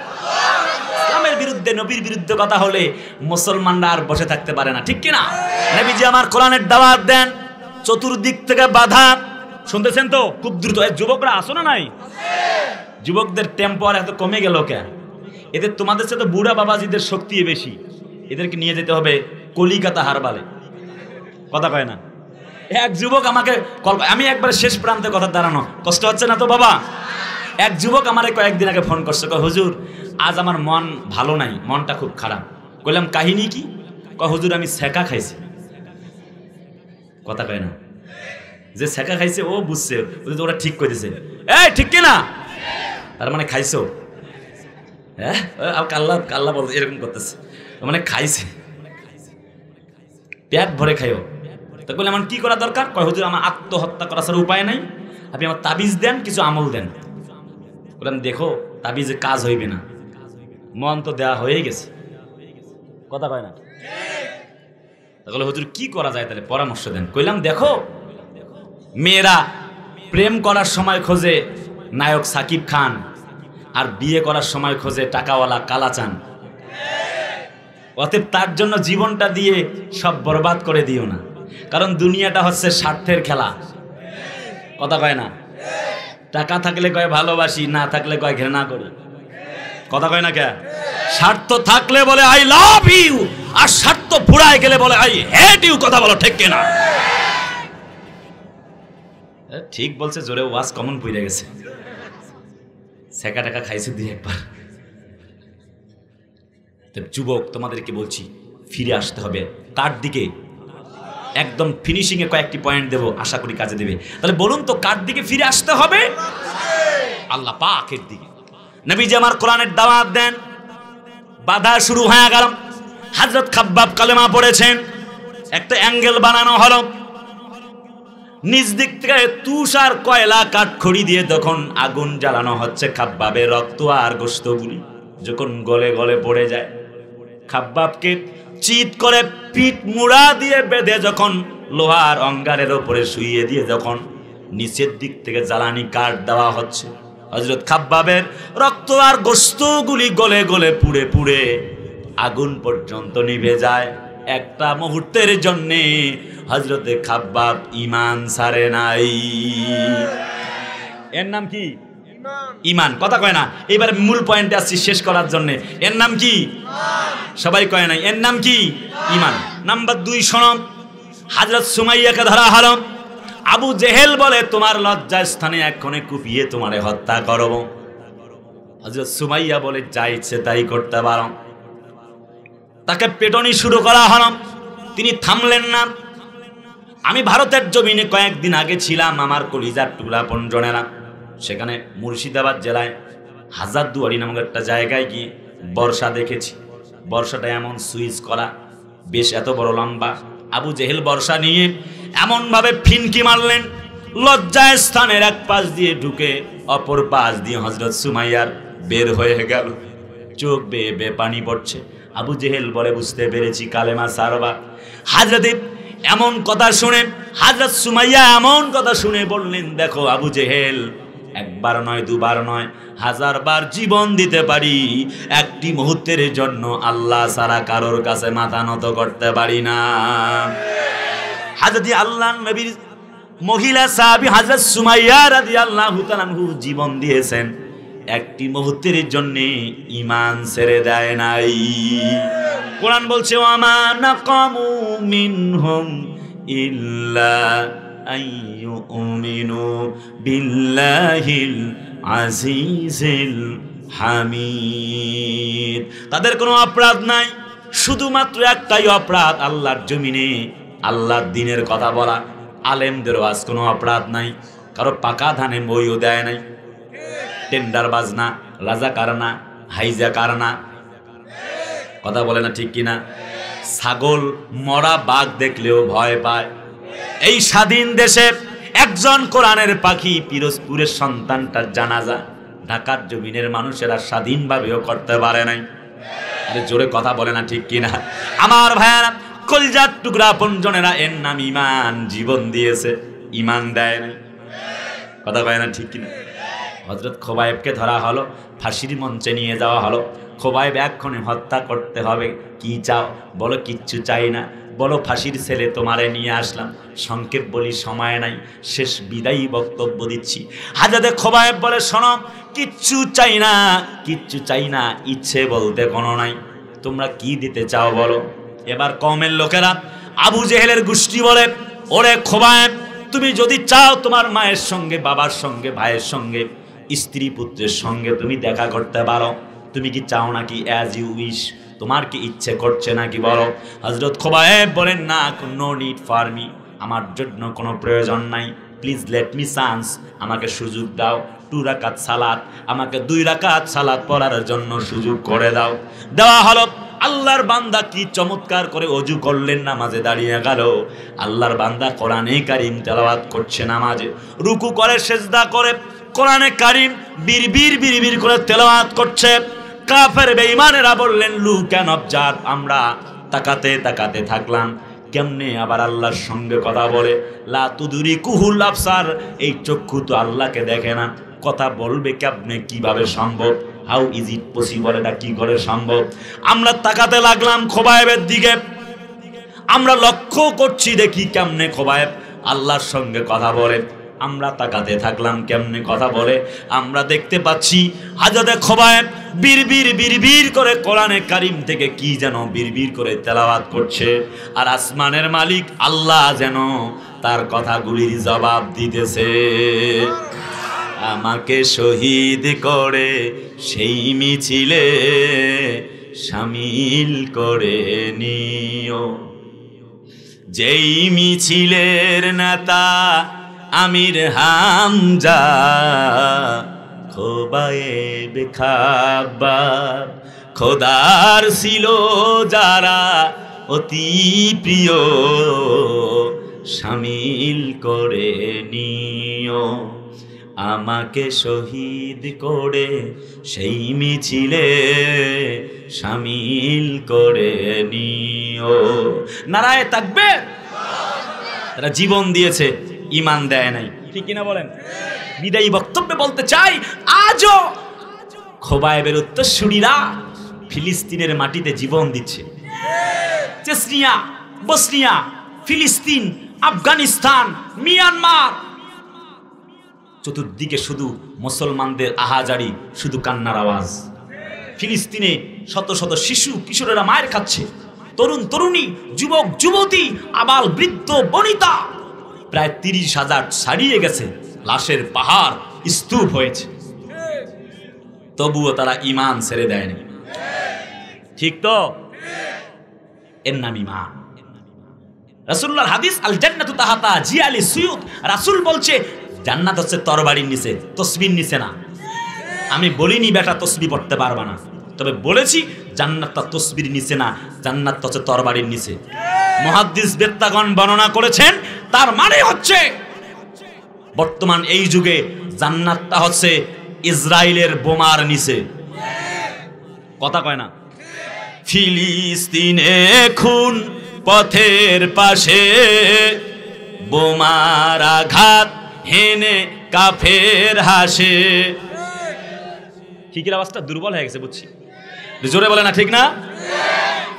ইসলামের বিরুদ্ধে, নবীর বিরুদ্ধে কথা হলে মুসলমানরা আর বসে থাকতে পারে না, ঠিক কিনা? নবীজি আমার কোরআনের দাওয়াত দেন, চতুর্দিক থেকে বাধা। শুনতেছেন তো? খুব দ্রুত। যুবকরা আসো না নাই? যুবকদের টেম্পো আর এত কমে গেল কেন? এদের তোমাদের সাথে বুড়া বাবাজিদের শক্তি বেশি। এদেরকে নিয়ে যেতে হবে কলিকাতা হারবালে। কথা কয় না? এক যুবক আমাকে আমি একবার শেষ প্রান্তে কথা দাঁড়ানো, কষ্ট হচ্ছে না তো বাবা? এক যুবক আমারে কয়েকদিন আগে ফোন করছে, কয় হুজুর আজ আমার মন ভালো নাই, মনটা খুব খারাপ। কইলাম কাহিনী কি? কয় হুজুর আমি সেকা খাইছি। কথা কয় না? যে সেকা খাইছে ও বুঝছে, ওরা ঠিক করে দিছে। এই ঠিক কিনা? তার মানে খাইছো? হ্যাঁ, কাল্লা কাল্লা বলতে এরকম করতেছে, মানে খাইছে, পেট ভরে খাইও। তো বলে আমার কি করা দরকার? কয় হুজুর আমার আত্মহত্যা করা ছাড়া উপায় নাই, আপনি আমার তাবিজ দেন, কিছু আমল দেন। বললাম দেখো তাবিজে কাজ হইবে না, মন তো দেয়া হয়ে গেছে। কথা কয় না? তাহলে হুজুর কি করা যায় তাহলে পরামর্শ দেন। কইলাম দেখো, মেয়েরা প্রেম করার সময় খোঁজে নায়ক সাকিব খান, আর বিয়ে করার সময় খোঁজে টাকাওয়ালা কালাচান। অতএব তার জন্য জীবনটা দিয়ে সব বরবাদ করে দিও না, কারণ দুনিয়াটা হচ্ছে স্বার্থের খেলা। কথা কয় না? টাকা থাকলে কয় ভালোবাসি, না থাকলে কয় ঘৃণা করি। কথা কয় না কে? স্বার্থ থাকলে বলে আই লাভ ইউ, আর স্বার্থ ফুরায় গেলে বলে আই হেট ইউ। কথা বলো ঠিক কিনা? ঠিক বলছে, জোরে ওয়াজ কমন পড়ে গেছে। সেকা টাকা খাইছে দুই একবার। যুবক তোমাদেরকে বলছি, ফিরে আসতে হবে কার দিকে? একদম ফিনিশিং এ কয়েকটি পয়েন্ট দেব, আশা করি কাজে দেবে। তাহলে বলুন তো কার দিকে ফিরে আসতে হবে? আল্লাহ পাকের দিকে। নবীজি আমার কোরআনের দাওয়াত দেন, বাধা শুরু হয়ে গেল। হযরত খাব্বাব কালেমা পড়েছেন, একটা অ্যাঙ্গেল বানানো হলো, নিজ দিক থেকে তুষার কয়লা কাঠখড়ি দিয়ে তখন আগুন জ্বালানো হচ্ছে। খাব্বাবের রক্ত আর গোশতগুলি যখন গলে গলে পড়ে যায়, খাব্বাবকে চিৎ করে পিঠ মুড়া দিয়ে বেঁধে যখন লোহার অঙ্গারের ওপরে শুইয়ে দিয়ে যখন নিচের দিক থেকে জ্বালানি কাঠ দেওয়া হচ্ছে, হযরত খাব্বাবের রক্ত আর গোশতগুলি গলে গলে পুড়ে পুড়ে আগুন পর্যন্ত নিভে যায়। একটা মুহূর্তের জন্যে হযরতে খাব্বাব ঈমান ছাড়ে নাই। এর নাম কি? ঈমান। কথা কয় না। এবারে মূল পয়েন্টে আসছি শেষ করার জন্য। এর নাম কি? সবাই কয় নাই এর নাম কি? ঈমান। নাম্বার 2 শোনো, হযরত সুমাইয়াকে ধরা হলো। আবু জেহেল বলে তোমার লজ্জা স্থানে এক্ষণে কুপিয়ে তোমারে হত্যা করব। হযরত সুমাইয়া বলে যা ইচ্ছে তাই করতে পারো। তাকে পেটনি শুরু করা হলো, তিনি থামলেন না। আমি ভারতের জমিনে কয়েকদিন আগে ছিলাম, আমার কলিজার টুকরা পঞ্জনেরা, সেখানে মুর্শিদাবাদ জেলায় হাজারদুয়ারি নামক একটা জায়গায় গিয়ে বর্ষা দেখেছি। বর্ষাটা এমন সুইচ করা, বেশ এত বড় লম্বা। আবু জেহেল বর্ষা নিয়ে এমনভাবে ফিনকি মারলেন, লজ্জায় স্থানের এক পাশ দিয়ে ঢুকে অপর পাশ দিয়ে হযরত সুমাইয়ার বের হয়ে গেল। চোখ বেয়ে বেয়ে পানি পড়ছে। আবু জেহেল বলে বুঝতে পেরেছি কালেমা সারবা। হযরতে এমন কথা শুনে, হযরত সুমাইয়া এমন কথা শুনে বললেন, দেখো আবু জেহেল, একবার নয় দুবার নয় 1000 বার জীবন দিতে পারি, একটি মুহূর্তের জন্য আল্লাহ ছাড়া কারোর কাছে মাথা নত করতে পারি না। হযরত আল্লাহর নবীর মহিলা সাহাবী হযরত সুমাইয়া রাদিয়াল্লাহু তাআলা জীবন দিয়েছেন, একটি মুহূর্তের জন্য ঈমান ছেড়ে দেয় নাই। কোরআন বলছে ওয়ামা নাকামু মিনহুম ইল্লা আইয়ুমিনু বিল্লাহিল আজিজিল হামিদ। তাদের কোনো অপরাধ নাই, শুধুমাত্র একটাই অপরাধ, আল্লাহর জমিনে আল্লাহর দ্বীনের কথা বলা। আলেমদেরও আজ কোনো অপরাধ নাই, কারো পাকা ধানে বইও দেয় নাই, টেন্ডার বাজনা, রাজাকার না, হাইজাকার না। কথা বলে না ঠিক কিনা? ছাগল মরা বাঘ দেখলেও ভয় পায়। এই স্বাধীন দেশে একজন কোরআনের পাখি পিরোজপুরের সন্তানটার জানাজা ঢাকার জমিনের মানুষেরা স্বাধীনভাবেও করতে পারে নাই। আরে জোরে কথা বলে না ঠিক কিনা? আমার ভাইয়ারা, কলিজার টুকরা আপনজনেরা, এর নাম ঈমান। জীবন দিয়েছে, ঈমান দেয় নাই। কথা কয় না ঠিক কিনা? হযরত খোবাইবকে ধরা হলো, ফাঁসির মঞ্চে নিয়ে যাওয়া হলো। খোবাইব এক্ষণে হত্যা করতে হবে, কি চাও? বলো কিচ্ছু চাই না। বলো ফাঁসির ছেলে তোমারে নিয়ে আসলাম। সংক্ষেপ বলি, সময় নাই, শেষ বিদায়ী বক্তব্য দিচ্ছি। হযরত খোবাইব বলে শোনো, কিচ্ছু চাই না, কিচ্ছু চাই না, ইচ্ছে বলতে কোনো নাই, তোমরা কি দিতে চাও বলো। এবার কওমের লোকেরা, আবু জেহেলের গোষ্ঠী বলে, ওরে খোবাইব, তুমি যদি চাও তোমার মায়ের সঙ্গে, বাবার সঙ্গে, ভাইয়ের সঙ্গে, স্ত্রী পুত্রের সঙ্গে তুমি দেখা করতে পারো। তুমি কি চাও নাকি? As you wish. তোমার কি ইচ্ছে করছে নাকি বলো। হযরত খোবাইব বলেন না, নো নিড ফর মি, আমার জন্য কোনো প্রয়োজন নাই, প্লিজ লেট মি চান্স, আমাকে সুযোগ দাও। 2 রাকাত সালাত, আমাকে 2 রাকাত সালাত পড়ার জন্য সুযোগ করে দাও। দেওয়া হলো। আল্লাহর বান্দা কি চমৎকার করে ওযু করলেন, নামাজে দাঁড়িয়ে গেল। আল্লাহর বান্দা কোরআনে কারীম তেলাওয়াত করছে নামাজে, রুকু করে সেজদা করে কোরআনে কারীম বিড়বিড় বিড়বিড় করে তেলাওয়াত করছে। কাফের বেঈমানেরা বললেন, লুক অ্যান্ড অবজার্ভ, আমরা তাকাতে তাকাতে থাকলাম, কেমনে আবার আল্লাহর সঙ্গে কথা বলে। লা তুদরিকুহুল আবসার, এই চক্ষু তো আল্লাহকে দেখে না, কথা বলবে কেমনে, কিভাবে সম্ভব? হাউ ইজ ইট পসিবল, এটা কি করে সম্ভব? আমরা তাকাতে লাগলাম খোবাইবের দিকে, আমরা লক্ষ্য করছি, দেখি কেমনে খোবাইব আল্লাহর সঙ্গে কথা বলে। আমরা তাকাতে থাকলাম কেমনে কথা বলে। আমরা দেখতে পাচ্ছি হযরত খোবাইব বিড়বিড় বিড়বিড় করে কোরআনে কারীম থেকে কি যেন বিড়বিড় করে তেলাওয়াত করছে, আর আসমানের মালিক আল্লাহ যেন তার কথাগুলির জবাব দিতেছে। আমাকে শহীদ করে সেই মিছিলে শামিল করে নিও, যেই মিছিলের নেতা আমির হামজা, খোবাইব খাব্বাব, খোদার ছিল যারা অতি প্রিয়, শামিল করে নিও। আমাকে শহীদ করে সেই মিছিলে শামিল করে নিও। নারায়ে তাকবীর। তারা জীবন দিয়েছে, ঈমান দেয় নাই, ঠিক কিনা বলেন? বিদায়ী বক্তব্যে বলতে চাই, আজও খোবাইবের উত্তরসূরিরা ফিলিস্তিনের মাটিতে জীবন দিচ্ছে। চেচনিয়া, বসনিয়া, ফিলিস্তিন, আফগানিস্তান, মিয়ানমার, চতুর্দিকে শুধু মুসলমানদের আহাজারি, শুধু কান্নার আওয়াজ। ফিলিস্তিনে শত শত শিশু কিশোরেরা মায়ের খাচ্ছে, তরুণ তরুণী, যুবক যুবতী, আবাল বৃদ্ধ বনিতা, প্রায় 30,000 ছাড়িয়ে গেছে, লাশের পাহাড় স্তূপ হয়েছে, তবুও তারা ঈমান ছেড়ে দেয়নি। ঠিক তো? এর নাম ঈমান। রাসূলুল্লাহর হাদিস, আল জান্নাতু তাহাতা জিয়ালি সুয়ুত, রাসূল বলছে জান্নাত হচ্ছে তরবারির নিচে, তসবির নিচে না। আমি বলিনি বেটা তসবি পড়তে পারবা না, তবে বলেছি জান্নাতটা তসবির নিচে না, জান্নাতটা হচ্ছে তরবারির নিচে। মুহাদ্দিস বেত্তাগণ বর্ণনা করেছেন, তার মানে হচ্ছে বর্তমান এই যুগে জান্নাতটা হচ্ছে ইসরায়েলের বোমার নিচে। কথা কয় না? ফিলিস্তিনে খুন পথের পাশে, বোমার আঘাত হেনে কাফের হাসে। ঠিক আওয়াজটা দুর্বল হয়ে গেছে বুঝছি, জোরে বলে না, ঠিক না?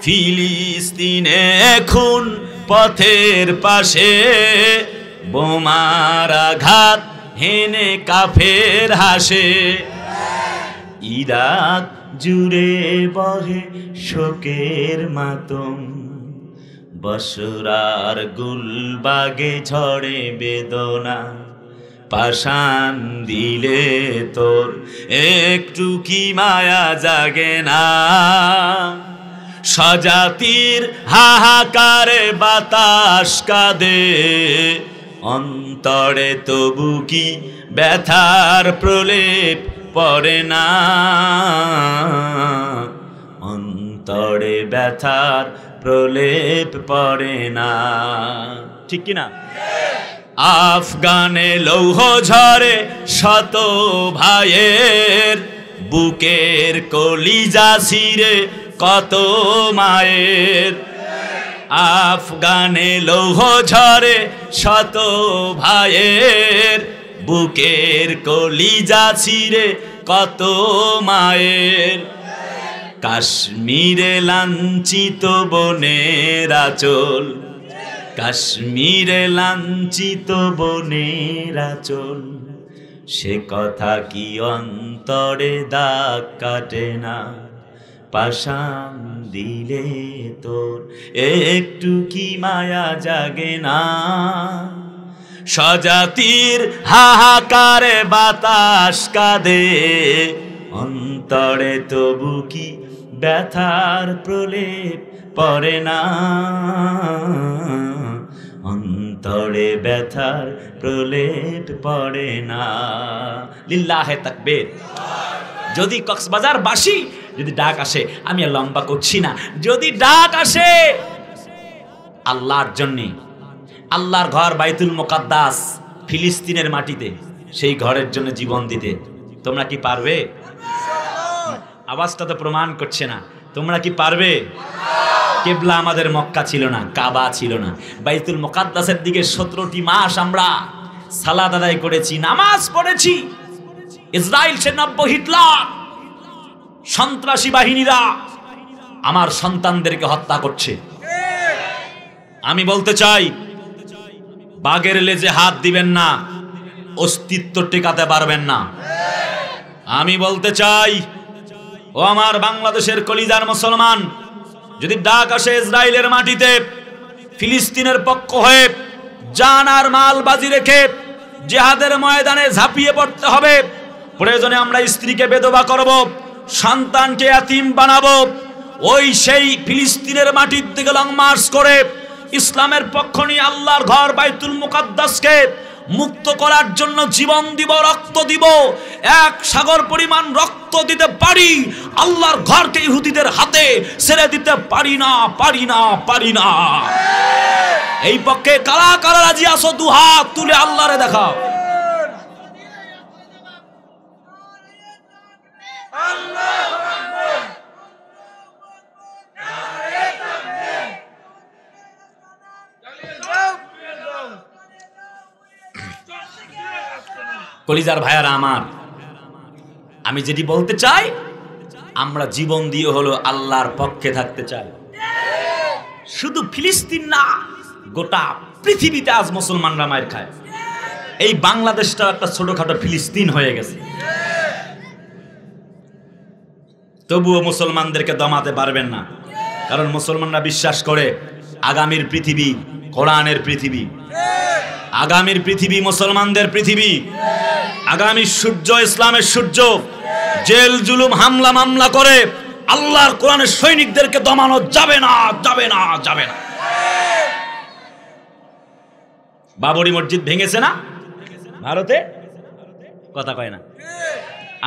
ফিলিস্তিনে খুন পথের পাশে, বোমার আঘাত হেনে কাফের হাসে। ইরাক জুড়ে বহে শোকের মাতম, বসরার গুলবাগে ঝড়ে বেদনা। পাষাণ দিলে তোর একটু কি মায়া জাগে না? স্বজাতির হাহাকারে বাতাস কাঁদে, অন্তরে তবু কি ব্যথার প্রলেপ পড়ে না? অন্তরে ব্যথার প্রলেপ পড়ে না। ঠিক কিনা? আফগানে লৌহ ঝরে শত ভাইয়ের, বুকের কলিজা ছিঁড়ে কত মায়ের। আফগানে লৌহ ঝরে শত ভাইয়ের, বুকের কলিজা ছিঁড়ে কত মায়ের। কাশ্মীরে লাঞ্ছিত বনের আঁচল, কাশ্মীরে লাঞ্ছিত বনের আঁচল, সে কথা কি অন্তরে দাগ কাটে না? পাষাণ দিলে তোর একটু কি মায়া জাগে না? স্বজাতির হাহাকারে বাতাস কাঁদে, অন্তরে তবু কি ব্যথার প্রলেপ পড়ে না? অন্তরে ব্যথার প্রলেপ পড়ে না। লিল্লাহে তাকবীর। যদি কক্সবাজার বাসী যদি ডাক আসে, আমি আর লম্বা করছি না, যদি ডাক আসে আল্লাহর জন্যে, আল্লাহর ঘর বাইতুল মুকাদ্দাস ফিলিস্তিনের মাটিতে, সেই ঘরের জন্য জীবন দিতে, তোমরা কি পারবে? আওয়াজটা তো প্রমাণ করছে না, তোমরা কি পারবে? কিবলা আমাদের মক্কা ছিল না, কাবা ছিল না, বাইতুল মুকাদ্দাসের দিকে 17টি মাস আমরা সালাত আদায় করেছি, নামাজ পড়েছি। ইসরায়েল সেনাব্য হিটলার সন্ত্রাসী বাহিনীরা আমার সন্তানদেরকে হত্যা করছে। আমি বলতে চাই, বাঘের লেজে হাত দিবেন না, অস্তিত্ব টেকাতে পারবেন না। আমি বলতে চাই, ও আমার বাংলাদেশের কলিজার মুসলমান, যদি ডাক আসে ইসরায়েলের মাটিতে ফিলিস্তিনের পক্ষ হয়ে জান আর মাল বাজি রেখে জিহাদের ময়দানে ঝাঁপিয়ে পড়তে হবে, প্রয়োজনে আমরা স্ত্রীকে বেধবা করব, সন্তানকে ইয়াতীম বানাবো, ওই সেই ফিলিস্তিনের মাটির দিকে লং মার্চ করে ইসলামের পক্ষ নিয়ে আল্লাহর ঘর বাইতুল মুকাদ্দাসকে মুক্ত করার জন্য জীবন দিব, রক্ত দিব। এক সাগর পরিমাণ রক্ত দিতে পারি, আল্লাহর ঘরকে ইহুদিদের হাতে ছেড়ে দিতে পারি না, পারি না, পারি না। এই পক্ষে কারা কারা রাজি আছো? দুহাত তুলে আল্লাহরে দেখাও। কলিজার ভাইয়ারা আমার, আমি যেটি বলতে চাই, আমরা জীবন দিয়ে হলো আল্লাহর পক্ষে থাকতে চাই। শুধু ফিলিস্তিন না, গোটা পৃথিবীতে আজ মুসলমানরা মায়ের খায়। এই বাংলাদেশটা একটা ছোটখাটো ফিলিস্তিন হয়ে গেছে। তবুও মুসলমানদেরকে দমাতে পারবেন না, কারণ মুসলমানরা বিশ্বাস করে আগামীর পৃথিবী কোরআনের পৃথিবী, আগামীর পৃথিবী মুসলমানদের পৃথিবী, আগামী সূর্য ইসলামের সূর্য। জেল জুলুম হামলা মামলা করে আল্লাহর কোরআনের সৈনিকদেরকে দমানো যাবে না, যাবে না, যাবে না। বাবরি মসজিদ ভেঙেছে না ভারতে, কথা কয় না।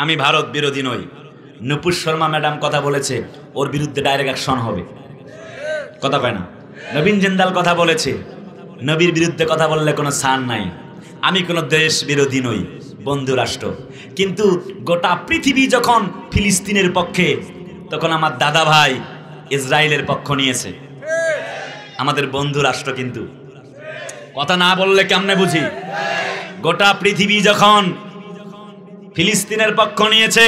আমি ভারত বিরোধী নই, নুপুর শর্মা ম্যাডাম কথা বলেছে, ওর বিরুদ্ধে ডাইরেক্ট অ্যাকশন হবে, কথা কয় না। নবীন জিন্দাল কথা বলেছে, নবীর বিরুদ্ধে কথা বললে কোনো ছাড় নাই। আমি কোনো দেশ বিরোধী নই, বন্ধু রাষ্ট্র। কিন্তু গোটা পৃথিবী যখন ফিলিস্তিনের পক্ষে, তখন আমার দাদা ভাই ইসরায়েলের পক্ষ নিয়েছে, আমাদের বন্ধু রাষ্ট্র। কিন্তু কথা না বললে কেমনে বুঝি? গোটা পৃথিবী যখন ফিলিস্তিনের পক্ষ নিয়েছে,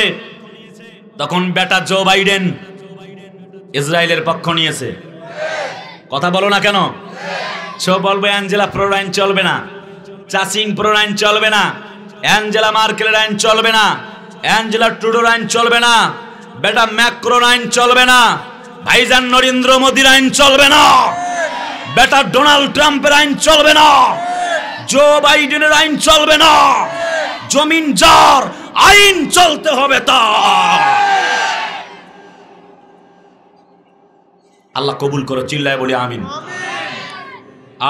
তখন বেটা জো বাইডেন ইসরায়েলের পক্ষ নিয়েছে। কথা বলো না কেন? বলবে অ্যাঞ্জেলা প্রোর আইন চলবে না, চাচিং প্রোর আইন চলবে না, অ্যাঞ্জেলা মার্কেলের আইন চলবে না, অ্যাঞ্জেলা ট্রুডোর আইন চলবে না, বেটা ম্যাক্রোর আইন চলবে না, ভাইজান নরেন্দ্র মোদির আইন চলবে না, বেটা ডোনাল্ড ট্রাম্পের আইন চলবে না, জো বাইডেনের আইন চলবে না। জমিন যার, আইন চলতে হবে তার। আল্লাহ কবুল করো, চিল্লায় বলি আমিন।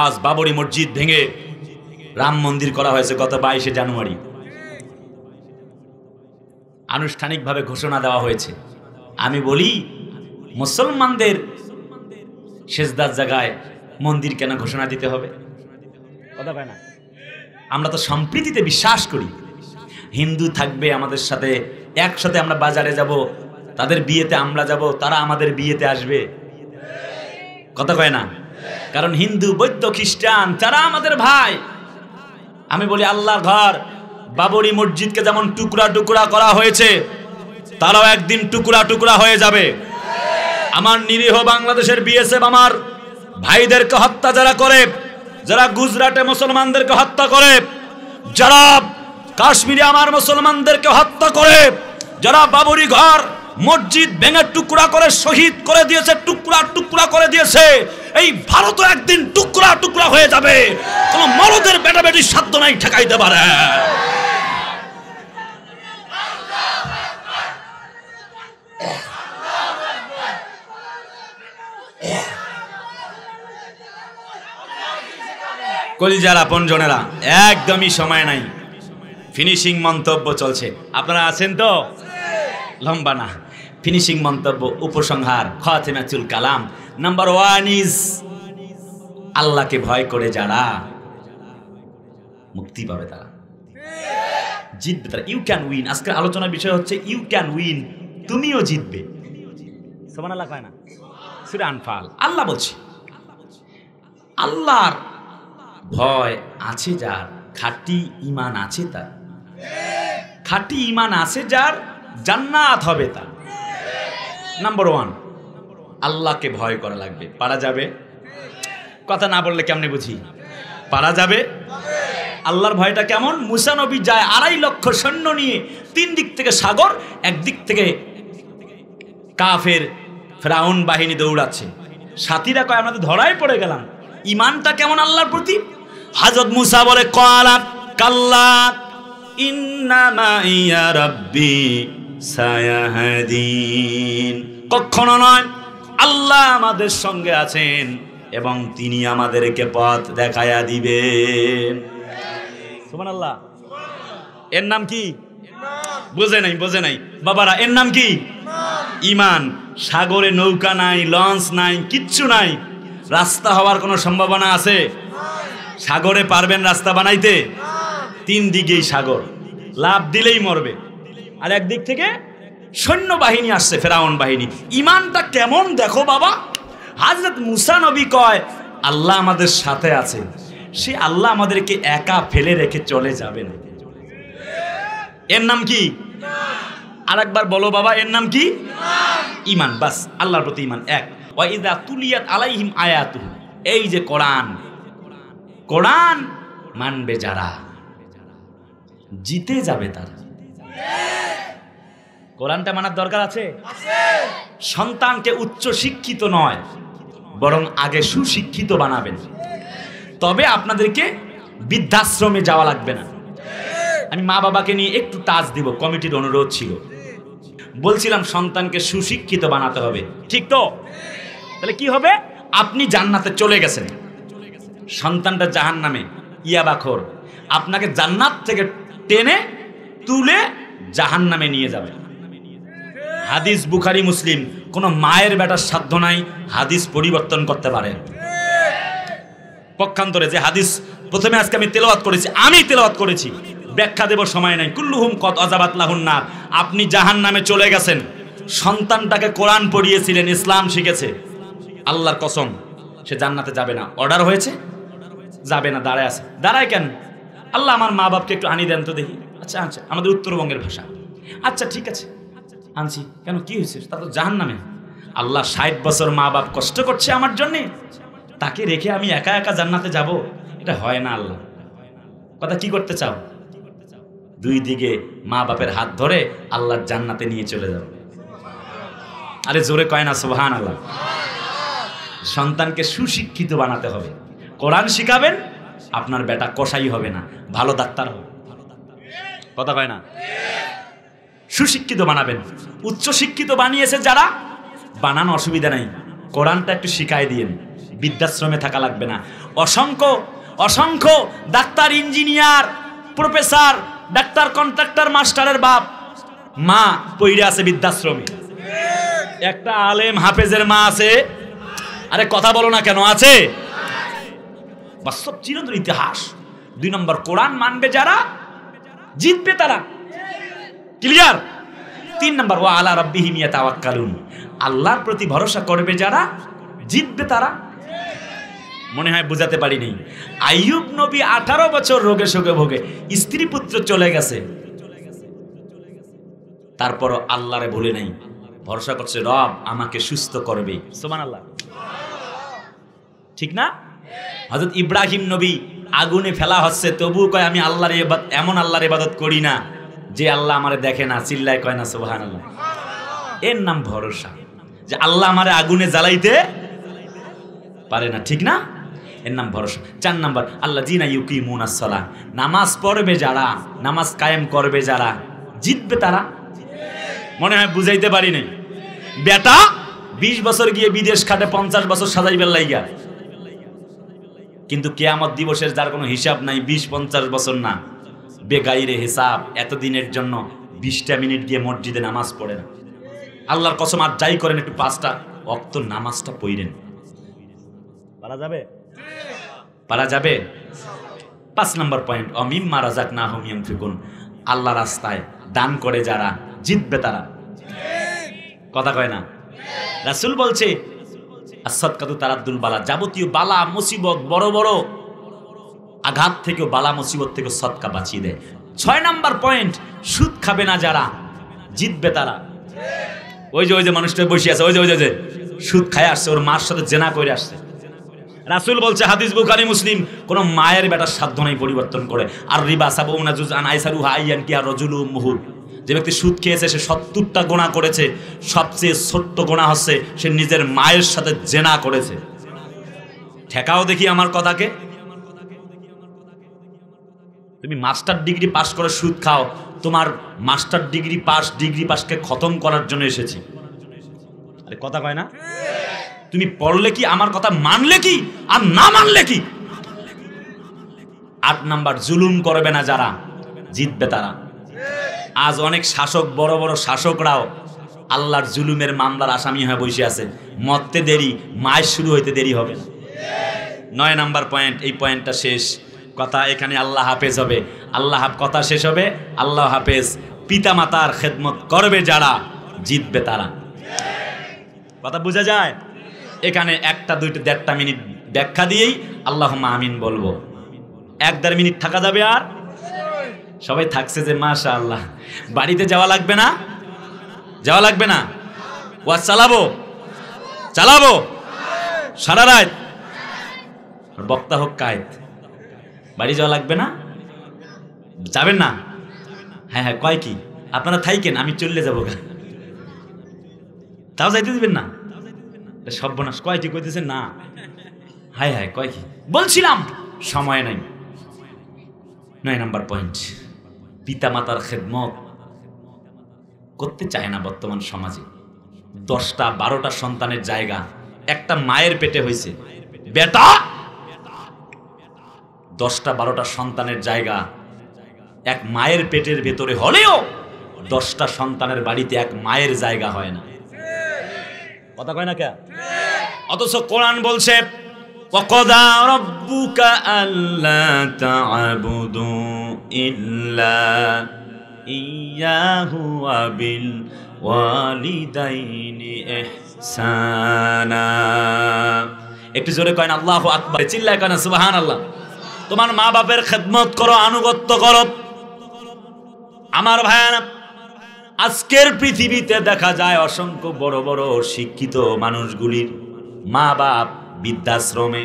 আজ বাবরি মসজিদ ভেঙে রাম মন্দির করা হয়েছে গত 22শে জানুয়ারি, আনুষ্ঠানিকভাবে ঘোষণা দেওয়া হয়েছে। আমি বলি, মুসলমানদের সেজদার জায়গায় মন্দির কেন ঘোষণা দিতে হবে? কথা কয় না। আমরা তো সম্প্রীতিতে বিশ্বাস করি। হিন্দু থাকবে আমাদের সাথে, একসাথে আমরা বাজারে যাব, তাদের বিয়েতে আমরা যাব, তারা আমাদের বিয়েতে আসবে, কথা কয় না। কারণ হিন্দু বৌদ্ধ খ্রিস্টান তারা আমাদের ভাই। আমি বলি, আল্লাহর ঘর বাবরি মসজিদকে যেমন টুকরা টুকরা করা হয়েছে, তারাও একদিন টুকরা টুকরা হয়ে যাবে। আমার নিরীহ বাংলাদেশের বিএসএফ আমার ভাইদেরকে হত্যা যারা করে, যারা গুজরাটে মুসলমানদেরকে হত্যা করে, যারা কাশ্মীরে আমার মুসলমানদেরকে হত্যা করে, যারা বাবরি ঘর মসজিদ ভেঙে টুকরা করে শহীদ করে দিয়েছে, টুকরা টুকরা করে দিয়েছে, এই ভারতও একদিন টুকরা টুকরা হয়ে যাবে। কোন মরদের বেটা বেটির সাধ্য নাই ঠেকাইতে পারে। কলিজার আপনজনেরা, একদমই সময় নাই, ফিনিশিং মন্তব্য চলছে। আপনারা আছেন তো? লম্বা না, ফিনিশিং মন্তব্য, উপসংহার, খাতিমাতুল কালাম। নাম্বার 1 ইজ আল্লাহকে ভয় করে যারা মুক্তি পাবে, তারা জিতবে, তারা ইউ ক্যান উইন। আজকের আলোচনার বিষয় হচ্ছে ইউ ক্যান উইন, তুমিও জিতবে। সুবহানাল্লাহ কয় না? সূরা আনফাল আল্লাহ বলছে, আল্লাহর ভয় আছে যার, খাঁটি ঈমান আছে তার, খাঁটি ঈমান আছে যার, জান্নাত হবে তার। নাম্বার 1, আল্লাহকে ভয় করা লাগবে। পারা যাবে? কথা না বললে কেমনে বুঝি? পারা যাবে। আল্লাহর ভয়টা কেমন? মুসা নবী যায় 2.5 লক্ষ সৈন্য নিয়ে, 3 দিক থেকে সাগর, একদিক থেকে কাফের ফেরাউন বাহিনী দৌড়াচ্ছে। সাথীরা কয় আমরা তো ধরাই পড়ে গেলাম। ঈমানটা কেমন আল্লাহর প্রতি? হযরত মুসা বলে, ক্বালা কাল্লা ইন্নামা ইয়া রাব্বি সায়াহদিন, কখনো নয়, আল্লাহ আমাদের সঙ্গে আছেন এবং তিনি আমাদেরকে পথ দেখায়া দিবেন। সুবহানাল্লাহ। এর নাম কি? বোঝে নাই, বোঝে নাই বাবারা, এর নাম কি? ঈমান। সাগরে নৌকা নাই, লঞ্চ নাই, কিচ্ছু নাই, রাস্তা হওয়ার কোনো সম্ভাবনা আছে? সাগরে পারবেন রাস্তা বানাইতে? 3 দিকেই সাগর, লাভ দিলেই মরবে। আর একদিক থেকে সৈন্য বাহিনী আসছে, ফেরাউন বাহিনী। ঈমানটা কেমন দেখো বাবা। হযরত মুসা নবী কয় আল্লাহ আমাদের সাথে আছে, সে আল্লাহ আমাদেরকে একা ফেলে রেখে চলে যাবে না। এর নাম কি? আরেকবার বলো বাবা, এর নাম কি? ঈমান। বাস, আল্লাহর প্রতি ঈমান। 1 ওয়া ইযা তুলিয়াত আলাইহিম আয়াতুহু, এই যে কোরআন, কোরআন মানবে যারা জিতে যাবে তারা। কোরআনটা মানার দরকার আছে। সন্তানকে উচ্চ শিক্ষিত নয়, বরং আগে সুশিক্ষিত বানাবেন, তবে আপনাদেরকে বৃদ্ধাশ্রমে যাওয়া লাগবে না। আমি মা বাবাকে নিয়ে একটু টাচ দিব, কমিটির অনুরোধ ছিল। বলছিলাম সন্তানকে সুশিক্ষিত বানাতে হবে, ঠিক তো? তাহলে কি হবে? আপনি জান্নাতে চলে গেছেন, সন্তানটা জাহান্নামে ইয়াবাখোর, আপনাকে জান্নাত থেকে টেনে তুলে জাহান্নামে নিয়ে যাবে। হাদিস বুখারী মুসলিম, কোন মায়ের বেটার সাধ্য নাই হাদিস পরিবর্তন করতে পারে। পক্ষান্তরে যে হাদিস প্রথমে আজকে আমি তেলাওয়াত করেছি, ব্যাখ্যা দেব সময় নাই। কুল্লুহুম কদ আযাবাত লাহুন নার, আপনি জাহান্নামে চলে গেছেন, সন্তানটাকে কোরআন পড়িয়েছিলেন, ইসলাম শিখেছে, আল্লাহর কসম সে জান্নাতে যাবে না। অর্ডার হয়েছে, যাবে না, দাঁড়ায় আছে। দাঁড়ায় কেন? আল্লাহ আমার মা বাপকে একটু আনি দেন তো দেখি। আচ্ছা আচ্ছা, আমাদের উত্তরবঙ্গের ভাষা। আচ্ছা ঠিক আছে, আনছি। কেন, কি হয়েছে? তা তো জাহান্নামে। আল্লাহ 60 বছর মা বাপ কষ্ট করছে আমার জন্যে, তাকে রেখে আমি একা একা জান্নাতে যাব? এটা হয় না। আল্লাহ কথা কি করতে চাও? দুই দিকে মা বাপের হাত ধরে আল্লাহর জান্নাতে নিয়ে চলে যাও। আরে জোরে কয় না সুবহানাল্লাহ। সন্তানকে সুশিক্ষিত বানাতে হবে, কোরআন শিখাবেন, আপনার বেটা কসাই হবে না, ভালো ডাক্তার হবে। কথা কয় না? সুশিক্ষিত বানাবেন। উচ্চ শিক্ষিত বানিয়েছে যারা, বানানো অসুবিধা নাই, কোরআনটা একটু শিখাই দিয়েন, বৃদ্ধাশ্রমে থাকা লাগবে না। অসংখ্য অসংখ্য doctor, engineer, professor, doctor, contractor, মাস্টারের বাপ মা পইরে আছে বৃদ্ধাশ্রমে। একটা আলেম হাফেজের মা আছে, আরে কথা বলো না কেন, আছে। বাস্তব চিরন্তন ইতিহাস। 2 নম্বর, কোরআন মানবে যারা জিতবে তারা। ক্লিয়ার? 3 নম্বর, ওয়া আলা রাব্বিহিম ইয়াতাওয়াক্কালুন, আল্লাহর প্রতি ভরসা করবে যারা জিতবে তারা। মনে হয় বুঝাতে পারিনি। আইয়ুব নবী 18 বছর রোগে শোকে ভোগে, স্ত্রী পুত্র চলে গেছে, তারপরও আল্লাহরে ভুলে নাই, ভরসা করছে রব আমাকে সুস্থ করবে। সুবহানাল্লাহ, ঠিক না? হযরত ইব্রাহিম নবী আগুনে ফেলা হচ্ছে, তবু কয় আমি আল্লাহর ইবাদত, এমন আল্লাহর ইবাদত করি না যে আল্লাহ আমারে দেখে না, চিল্লায় কয় না সুবহানাল্লাহ। এর নাম ভরসা, যে আল্লাহ আমারে আগুনে জ্বালাইতে পারে না, ঠিক না? এর নাম ভরসা। 4 নম্বর, আল্লাযীনা ইউকিমুনাস সালাহ, নামাজ পড়বে যারা, নামাজ কায়েম করবে যারা, জিতবে তারা। মনে হয় বুঝাইতে পারি নাই। বেটা 20 বছর গিয়ে বিদেশ খাটে, 50 বছর সাজাইবার লাইগা, কিন্তু কিয়ামত দিবসের যার কোনো হিসাব নাই, 20-50 বছর না, বেগাইরে হিসাব, এতদিনের জন্য 20টা মিনিট গিয়ে মসজিদে নামাজ পড়ে না। আল্লাহর কসম, আর যাই করেন একটু 5টা ওয়াক্ত নামাজটা পড়েন, পারা যাবে? পারা যাবে? 5 নম্বর পয়েন্ট, অমিম্মা রাযাকনাহুম ইউনফিকুন, আল্লাহ রাস্তায় দান করে যারা, জিতবে তারা। কথা কয় না? রাসূল বলছে as-সাদকাতু তারাদ্দুল বালা, যাবতীয় বালা মুসিবত, বড় বড় আঘাত থেকেও, বালা মুসিবত থেকে সদকা বাঁচিয়ে দেয়। 6 নম্বর পয়েন্ট, সুদ খাবে না যারা, জিতবে তারা। ওই যে মানুষটা বসে আছে, ওই যে সুদ খায় আসছে, ওর মার সাথে জেনা করে আসছে। রাসূল বলছে, হাদিস বুখারী মুসলিম, কোন মায়ের বেটার সাধ্য নাই পরিবর্তন করে। আর রিবা সাবউনা জুজআন আইসারুহা আইয়ান কিয়া রাজুলু মুহু, যে ব্যক্তি সুদ খেয়েছে সে 70টা গুনাহ করেছে, সবচেয়ে ছোট্ট গুনাহ হচ্ছে সে নিজের মায়ের সাথে জেনা করেছে। ঠেকাও দেখি আমার কথাকে। তুমি মাস্টার ডিগ্রি পাস করে সুদ খাও, তোমার মাস্টার ডিগ্রি পাসকে খতম করার জন্য এসেছি। আরে কথা কয় না? তুমি পড়লে কি, আমার কথা মানলে কি, আর না মানলে কি? 8 নাম্বার, জুলুম করবে না যারা, জিতবে তারা। আজ অনেক শাসক, বড় বড় শাসকরাও আল্লাহর জুলুমের মামলার আসামি হয়ে বসে আছে। মরতে দেরি, মায়ের শুরু হইতে দেরি হবে না। 9 নাম্বার পয়েন্ট, এই পয়েন্টটা শেষ কথা, এখানে আল্লাহ হাফেজ হবে। কথা শেষ হবে, আল্লাহ হাফেজ। পিতা মাতার খেদমত করবে যারা, জিতবে তারা। কথা বোঝা যায়? এখানে 1টা 2টা 1.5টা মিনিট ব্যাখ্যা দিয়েই আল্লাহুম্মা আমিন বলবো। 1-1.5 মিনিট থাকা যাবে? আর সবাই থাকছে যে মাশাআল্লাহ। বাড়িতে যাওয়া লাগবে না? যাওয়া লাগবে না? ওয়াজ চালাবো? চালাবো সারা রাত, বক্তা হোক কায়েত, বাড়ি যাওয়া লাগবে না, যাবেন না? হ্যাঁ হ্যাঁ, কয় কি আপনারা থাইকেন, আমি চলে যাবো, তাও যাইতে দিবেন না? সর্বনাশ, কয়টি কইতেছেন না? হায় হায়, কয় কি বলছিলাম, সময় নাই। 9 নাম্বার পয়েন্ট, পিতা মাতার খেদমত করতে চায় না বর্তমান সমাজে। 10টা 12টা সন্তানের জায়গা একটা মায়ের পেটে হয়েছে বেটা, 10টা 12টা সন্তানের জায়গা এক মায়ের পেটের ভেতরে হলেও 10টা সন্তানের বাড়িতে এক মায়ের জায়গা হয় না। কথা কয় না কে? অথচ কোরআন বলছে ওয়াকাদা রাব্বুকা আল্লা তা'বুদু ইল্লা ইয়াহু ওয়া বিল ওয়ালিদাইনি ইহসানা। একটু জোরে কয় না আল্লাহু আকবার, চিল্লায় কয় না সুবহানাল্লাহ। তোমার মা বাপের খেদমত করো, আনুগত্য করো। আমার ভাইয়ারা, আজকের পৃথিবীতে দেখা যায় অসংখ্য বড় বড় শিক্ষিত মানুষগুলির মা বাপ বৃদ্ধাশ্রমে,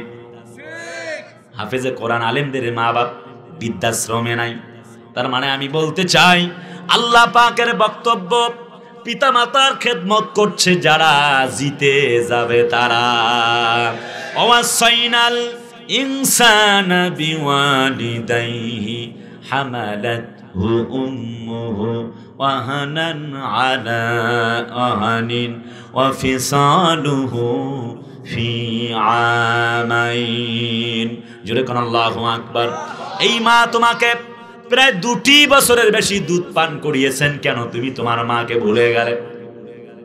হাফেজে কোরআন আলেমদের মা বাপ বৃদ্ধাশ্রমে নাই। তার মানে আমি বলতে চাই, আল্লাহ পাকের বক্তব্য, পিতা মাতার খেদমত করছে যারা, জিতে যাবে তারা। ওয়াসাইনাল ইনসানা বিওয়ালিদাইহি হামালাতহু উম্মুহু ওয়াহানান আলা ওয়াহানিন ওয়া ফিসালুহু ফি আমাইন। জোরে কোন আল্লাহু আকবার। এই মা তোমাকে প্রায় 2 বছরের বেশি দুধ পান করিয়েছেন, কেন তুমি তোমার মাকে ভুলে গেলে?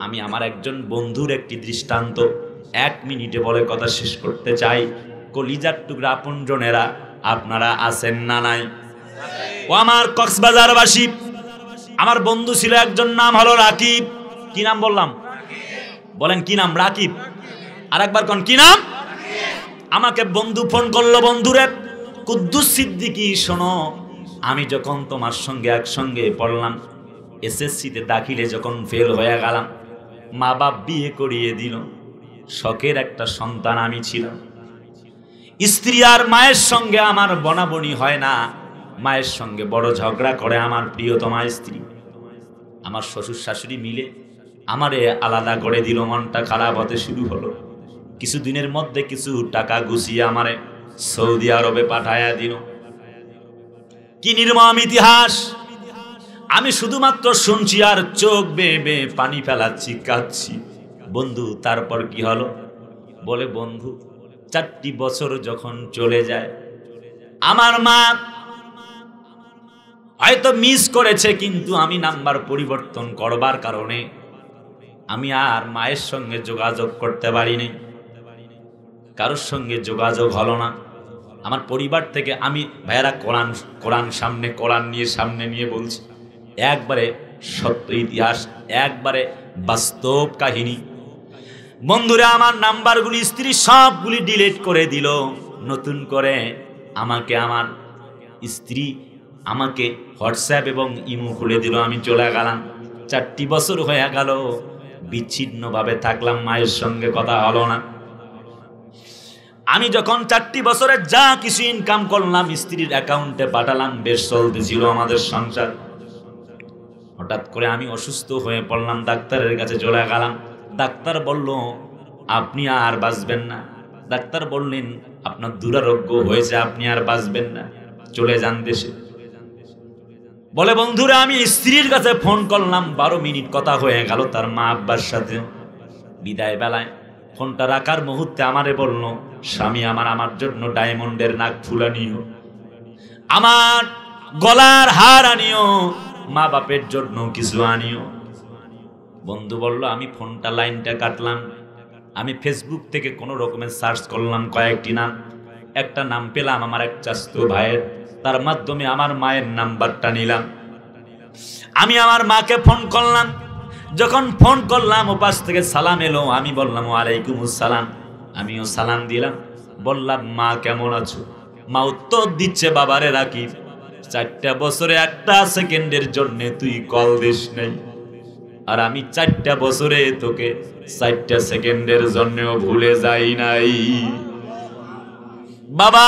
আমি আমার একজন বন্ধুর একটি দৃষ্টান্ত 1 মিনিটে বলে কথা শেষ করতে চাই। কলিজার টুকরা আপনজনেরা আপনারা আছেন না নাই? ও আমার কক্সবাজারবাসী, আমার বন্ধু ছিল একজন, নাম হলো রাকিব। কি নাম বললাম? বলেন কি নাম? রাকিব। আরেকবার কোন কি নাম? আমাকে বন্ধু ফোন করলো, বন্ধুরে কুদ্দুস সিদ্দিকী, শোনো, আমি যখন তোমার সঙ্গে একসঙ্গে পড়লাম, এসএসসিতে দাখিলে যখন ফেল হয়ে গেলাম, মা বাপ বিয়ে করিয়ে দিল, শখের একটা সন্তান আমি ছিলাম। স্ত্রী আর মায়ের সঙ্গে আমার বনাবনি হয় না, মায়ের সঙ্গে বড় ঝগড়া করে আমার প্রিয়তমা স্ত্রী। আমার শ্বশুর শাশুড়ি মিলে আমারে আলাদা করে দিল, মনটা খারাপ হতে শুরু হলো। কিছুদিনের মধ্যে কিছু টাকা গুছিয়ে আমারে সৌদি আরবে পাঠায়া দিল। কি নির্মম ইতিহাস! আমি শুধুমাত্র শুনছি আর চোখ বেয়ে বেয়ে পানি ফেলাচ্ছি, কাঁদছি। বন্ধু, তারপর কি হলো? বলে, বন্ধু 4টি বছর যখন চলে যায়, আমার মা হয়তো মিস করেছে, কিন্তু আমি নাম্বার পরিবর্তন করবার কারণে আমি আর মায়ের সঙ্গে যোগাযোগ করতে পারিনি, কারোর সঙ্গে যোগাযোগ হলো না। আমার পরিবার থেকে আমি, ভাইয়েরা, কোরআন সামনে নিয়ে বলছি, একবারে সত্য ইতিহাস, একবারে বাস্তব কাহিনী। বন্ধুরা, আমার নাম্বারগুলি স্ত্রী সবগুলি ডিলিট করে দিল, নতুন করে আমাকে আমার স্ত্রী আমাকে হোয়াটসঅ্যাপ এবং ইমো খুলে দিল। আমি চলে গেলাম। 4টি বছর হয়ে গেল, বিচ্ছিন্নভাবে থাকলাম, মায়ের সঙ্গে কথা হলো না। আমি যখন 4টি বছরে যা কিছু ইনকাম করলাম স্ত্রীর অ্যাকাউন্টে পাঠালাম, বেশ চলতেছিল আমাদের সংসার। হঠাৎ করে আমি অসুস্থ হয়ে পড়লাম, ডাক্তারের কাছে চলে গেলাম। ডাক্তার বলল, আপনি আর বাঁচবেন না। ডাক্তার বললেন, আপনার দুরারোগ্য হয়েছে, আপনি আর বাঁচবেন না, চলে যান দেশে। বলে, বন্ধুরা, আমি স্ত্রীর কাছে ফোন করলাম, 12 মিনিট কথা হয়ে গেল তার মা আব্বার সাথে। বিদায় বেলায় ফোনটা রাখার মুহূর্তে আমারে বলল, স্বামী আমার জন্য ডায়মন্ডের নাক ফুলা নিও, আমার গলার হার আনিও, মা বাপের জন্য কিছু আনিও। বন্ধু বলল, আমি ফোনটা লাইনটা কাটলাম। আমি ফেসবুক থেকে কোনো রকমের সার্চ করলাম, কয়েকটি নাম, একটা নাম পেলাম আমার এক চাচতো ভাইয়ের, তার মাধ্যমে আমার মায়ের নাম্বারটা নিলাম। আমি আমার মাকে ফোন করলাম। যখন ফোন করলাম, ওপাশ থেকে সালাম এলো। আমি বললাম, ওয়ালাইকুম আসসালাম। আমিও সালাম দিলাম, বললাম, মা কেমন আছো? মা উত্তর দিচ্ছে, বাবারে রাকিব, 4টা বছরে 1টা সেকেন্ডের জন্য তুই কল দিস নাই। আর আমি 4টা বছরে তোকে 4টা সেকেন্ডের জন্যও ভুলে যাই নাই। বাবা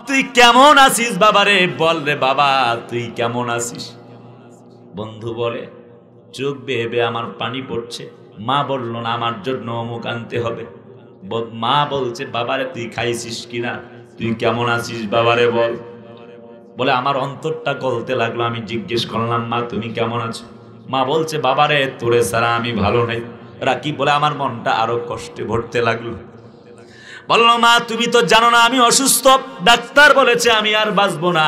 তুই কেমন আছিস বাবারে, বল রে বাবা তুই কেমন আছিস? বন্ধু বলে চোখ বেয়ে বেয়ে আমার পানি পড়ছে। মা বলল না আমার জন্য অমুক আনতে হবে। মা বলছে বাবারে তুই খাইছিস কিনা, তুই কেমন আছিস বাবারে বল। বলে আমার অন্তরটা গলতে লাগলো। আমি জিজ্ঞেস করলাম মা তুমি কেমন আছো? মা বলছে বাবারে তোরে ছাড়া আমি ভালো নাই। রাকিব বলে আমার মনটা আরো কষ্টে ভরতে লাগলো। বলল মা তুমি তো জানো না আমি অসুস্থ, ডাক্তার বলেছে আমি আর বাঁচবো না।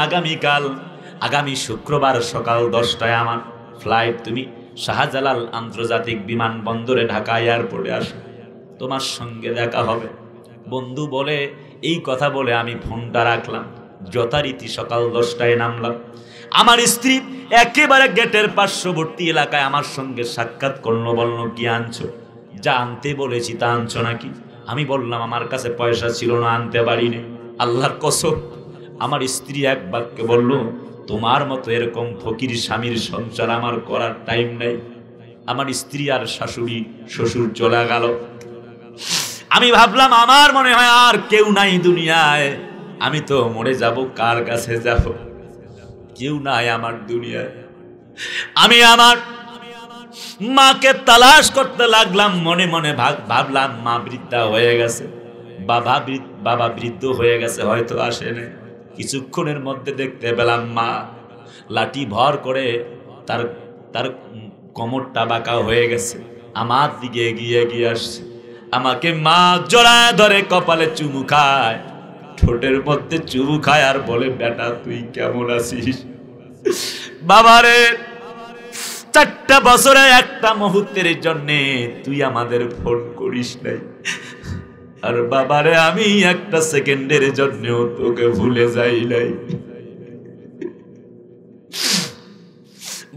আগামী শুক্রবার সকাল 10টায় আমার ফ্লাইট, তুমি শাহজালাল আন্তর্জাতিক বিমানবন্দরে ঢাকা এয়ারপোর্টে আসো, তোমার সঙ্গে দেখা হবে। বন্ধু বলে এই কথা বলে আমি ফোনটা রাখলাম। যথারীতি সকাল 10টায় নামলাম। আমার স্ত্রী একেবারে গেটের পার্শ্ববর্তী এলাকায় আমার সঙ্গে সাক্ষাৎ করলো। বলল কি আনছো? যা আনতে বলেছি তা আনছো নাকি? আমি বললাম আমার কাছে পয়সা ছিল না, আনতে পারিনি। আল্লাহর কসম আমার স্ত্রী এক বাক্যে বলল তোমার মতো এরকম ফকির স্বামীর সংসার আমার করার টাইম নাই। আমার স্ত্রী আর শাশুড়ি শ্বশুর চলে গেল। আমি ভাবলাম আমার মনে হয় আর কেউ নাই দুনিয়ায়, আমি তো মরে যাব, কার কাছে যাব? কেউ নাই আমার দুনিয়ায়। আমি আমার মাকে তালাশ করতে লাগলাম। মনে মনে ভাবলাম মা বৃদ্ধা হয়ে গেছে, বাবা বৃদ্ধ হয়ে গেছে, হয়তো আসে না। কিছুক্ষণের মধ্যে দেখতে পেলাম মা লাঠি ভর করে তার কোমরটা বাঁকা হয়ে গেছে, আমার দিকে এগিয়ে আসছে। আমাকে মা জড়ায় ধরে কপালে চুমু খায়, ঠোঁটের মধ্যে চুমু খায় আর বলে বেটা তুই কেমন আছিস? বাবারে 4টা বছরে একটা মুহূর্তের জন্য তুই আমাদের ফোন করিস নাই, আর বাবারে আমি একটা সেকেন্ডের জন্য তোকে ভুলে যাই নাই।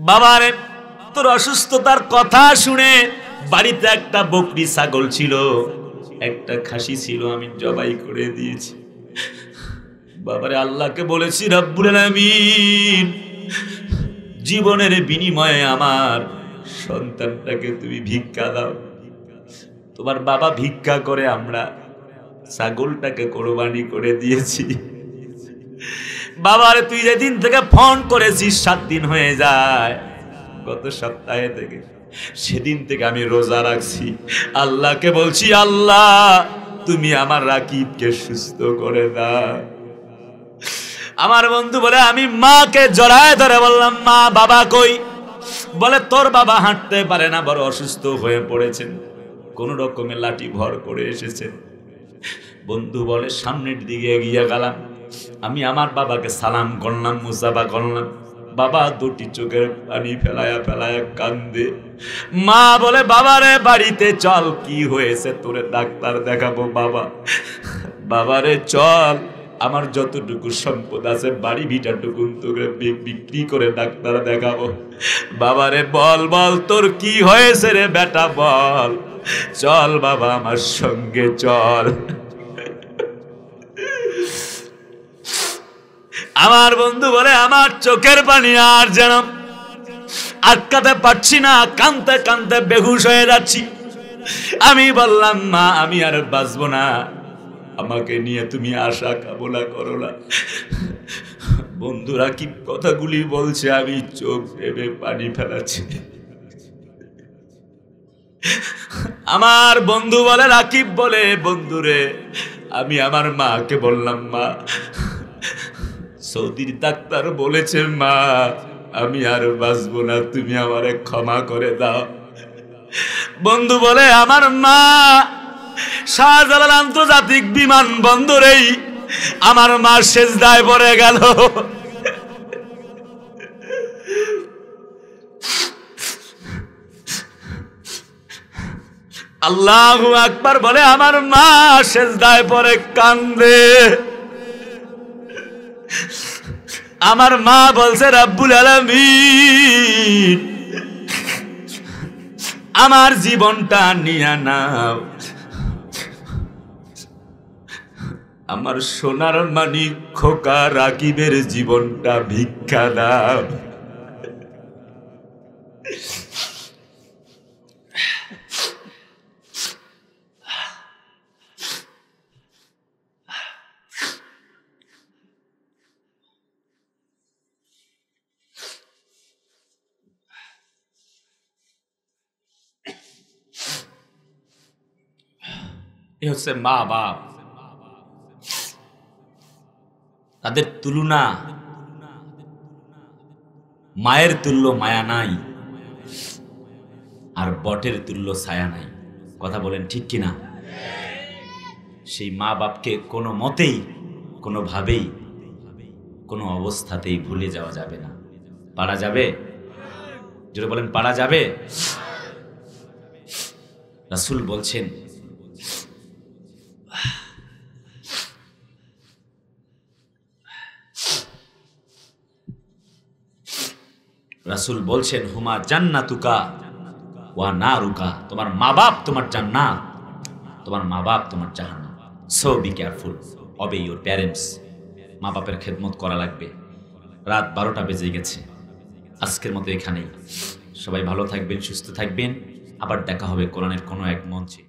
বাবারে তোর অসুস্থতার কথা শুনে বাড়িতে একটা বকরি ছাগল ছিল, একটা খাসি ছিল, আমি জবাই করে দিয়েছি। বাবারে আল্লাহকে বলেছি রব্বুল আলামিন জীবনের বিনিময়ে আমার সন্তানটাকে তুমি ভিক্ষা দাও। তোমার বাবা ভিক্ষা করে আমরা ছাগলটাকে কোরবানি করে দিয়েছি। বাবারে তুই যেদিন থেকে ফোন করেছিস 7 দিন হয়ে যায়, গত সপ্তাহে থেকে, সেদিন থেকে আমি রোজা রাখছি। আল্লাহকে বলছি আল্লাহ তুমি আমার রাকিবকে সুস্থ করে দাও। আমার বন্ধু বলে আমি মাকে জড়ায় ধরে বললাম মা বাবা কই? বলে তোর বাবা হাঁটতে পারে না, বড় অসুস্থ হয়ে পড়েছেন, কোন রকমে লাঠি ভর করে এসেছেন। বন্ধু বলে সামনের দিকে এগিয়ে গেলাম, আমি আমার বাবাকে সালাম করলাম, মুসাফা করলাম। বাবা দুটি চোখের পানি ফেলায়া কান্দে। মা বলে বাবারে বাড়িতে চল, কি হয়েছে তোরে ডাক্তার দেখাবো। বাবারে চল, আমার যতটুকু সম্পদ আছে বাড়ি ভিটাটুকু তোকে বিক্রি করে ডাক্তার দেখাবো। বাবারে বল তোর কি হয়েছে রে বেটা, বল। চল বাবা আমার সঙ্গে চল। আমার বন্ধু বলে আমার চোখের পানি আর যেন আটকাতে পারছি না, কাঁদতে কাঁদতে বেহুশ হয়ে যাচ্ছি। আমি বললাম মা আমি আর বাঁচবো না, আমাকে নিয়ে তুমি আশা কামনা করো না। বন্ধুরা কি কথাগুলি বলছে, আমি চোখ ভেবে পানি ফেলাচ্ছি। আমার বন্ধু বলে রাকিব বলে বন্ধুরে আমি আমার মাকে বললাম মা সৌদির ডাক্তার বলেছে মা আমি আর বাঁচবো না, তুমি আমারে ক্ষমা করে দাও। বন্ধু বলে আমার মা শাহজালাল আন্তর্জাতিক বিমানবন্দরেই আমার মা সেজদায় পড়ে গেল। আল্লাহু আকবার বলে আমার মা সেজদায় পড়ে কান্দে। আমার মা বলছে রব্বুল আলামিন আমার জীবনটা নিয়ে নাও, আমার সোনার মানিক খোকা রাকিবের জীবনটা ভিক্ষা দাও। এ হচ্ছে মা বাপ। তাদের তুলনা, মায়ের তুল্য মায়া নাই, আর বটের তুল্য ছায়া নাই। কথা বলেন ঠিক কিনা? সেই মা বাপকে কোনো মতেই, কোনোভাবেই, কোনো অবস্থাতেই ভুলে যাওয়া যাবে না। পারা যাবে? জোরে বলেন, পারা যাবে? রাসূল বলছেন, রাসূল বলছেন, হুমা জান্নাতুকা ওয়া নারুকা, তোমার মা বাপ তোমার জান্নাত, তোমার মা বাপ তোমার জাহান্নাম। So be careful, অবে your parents. মা বাপের খেদমত করা লাগবে। রাত 12টা বেজে গেছে, আজকের মতো এখানেই। সবাই ভালো থাকবেন, সুস্থ থাকবেন। আবার দেখা হবে কোরআনের কোনো এক মঞ্চে।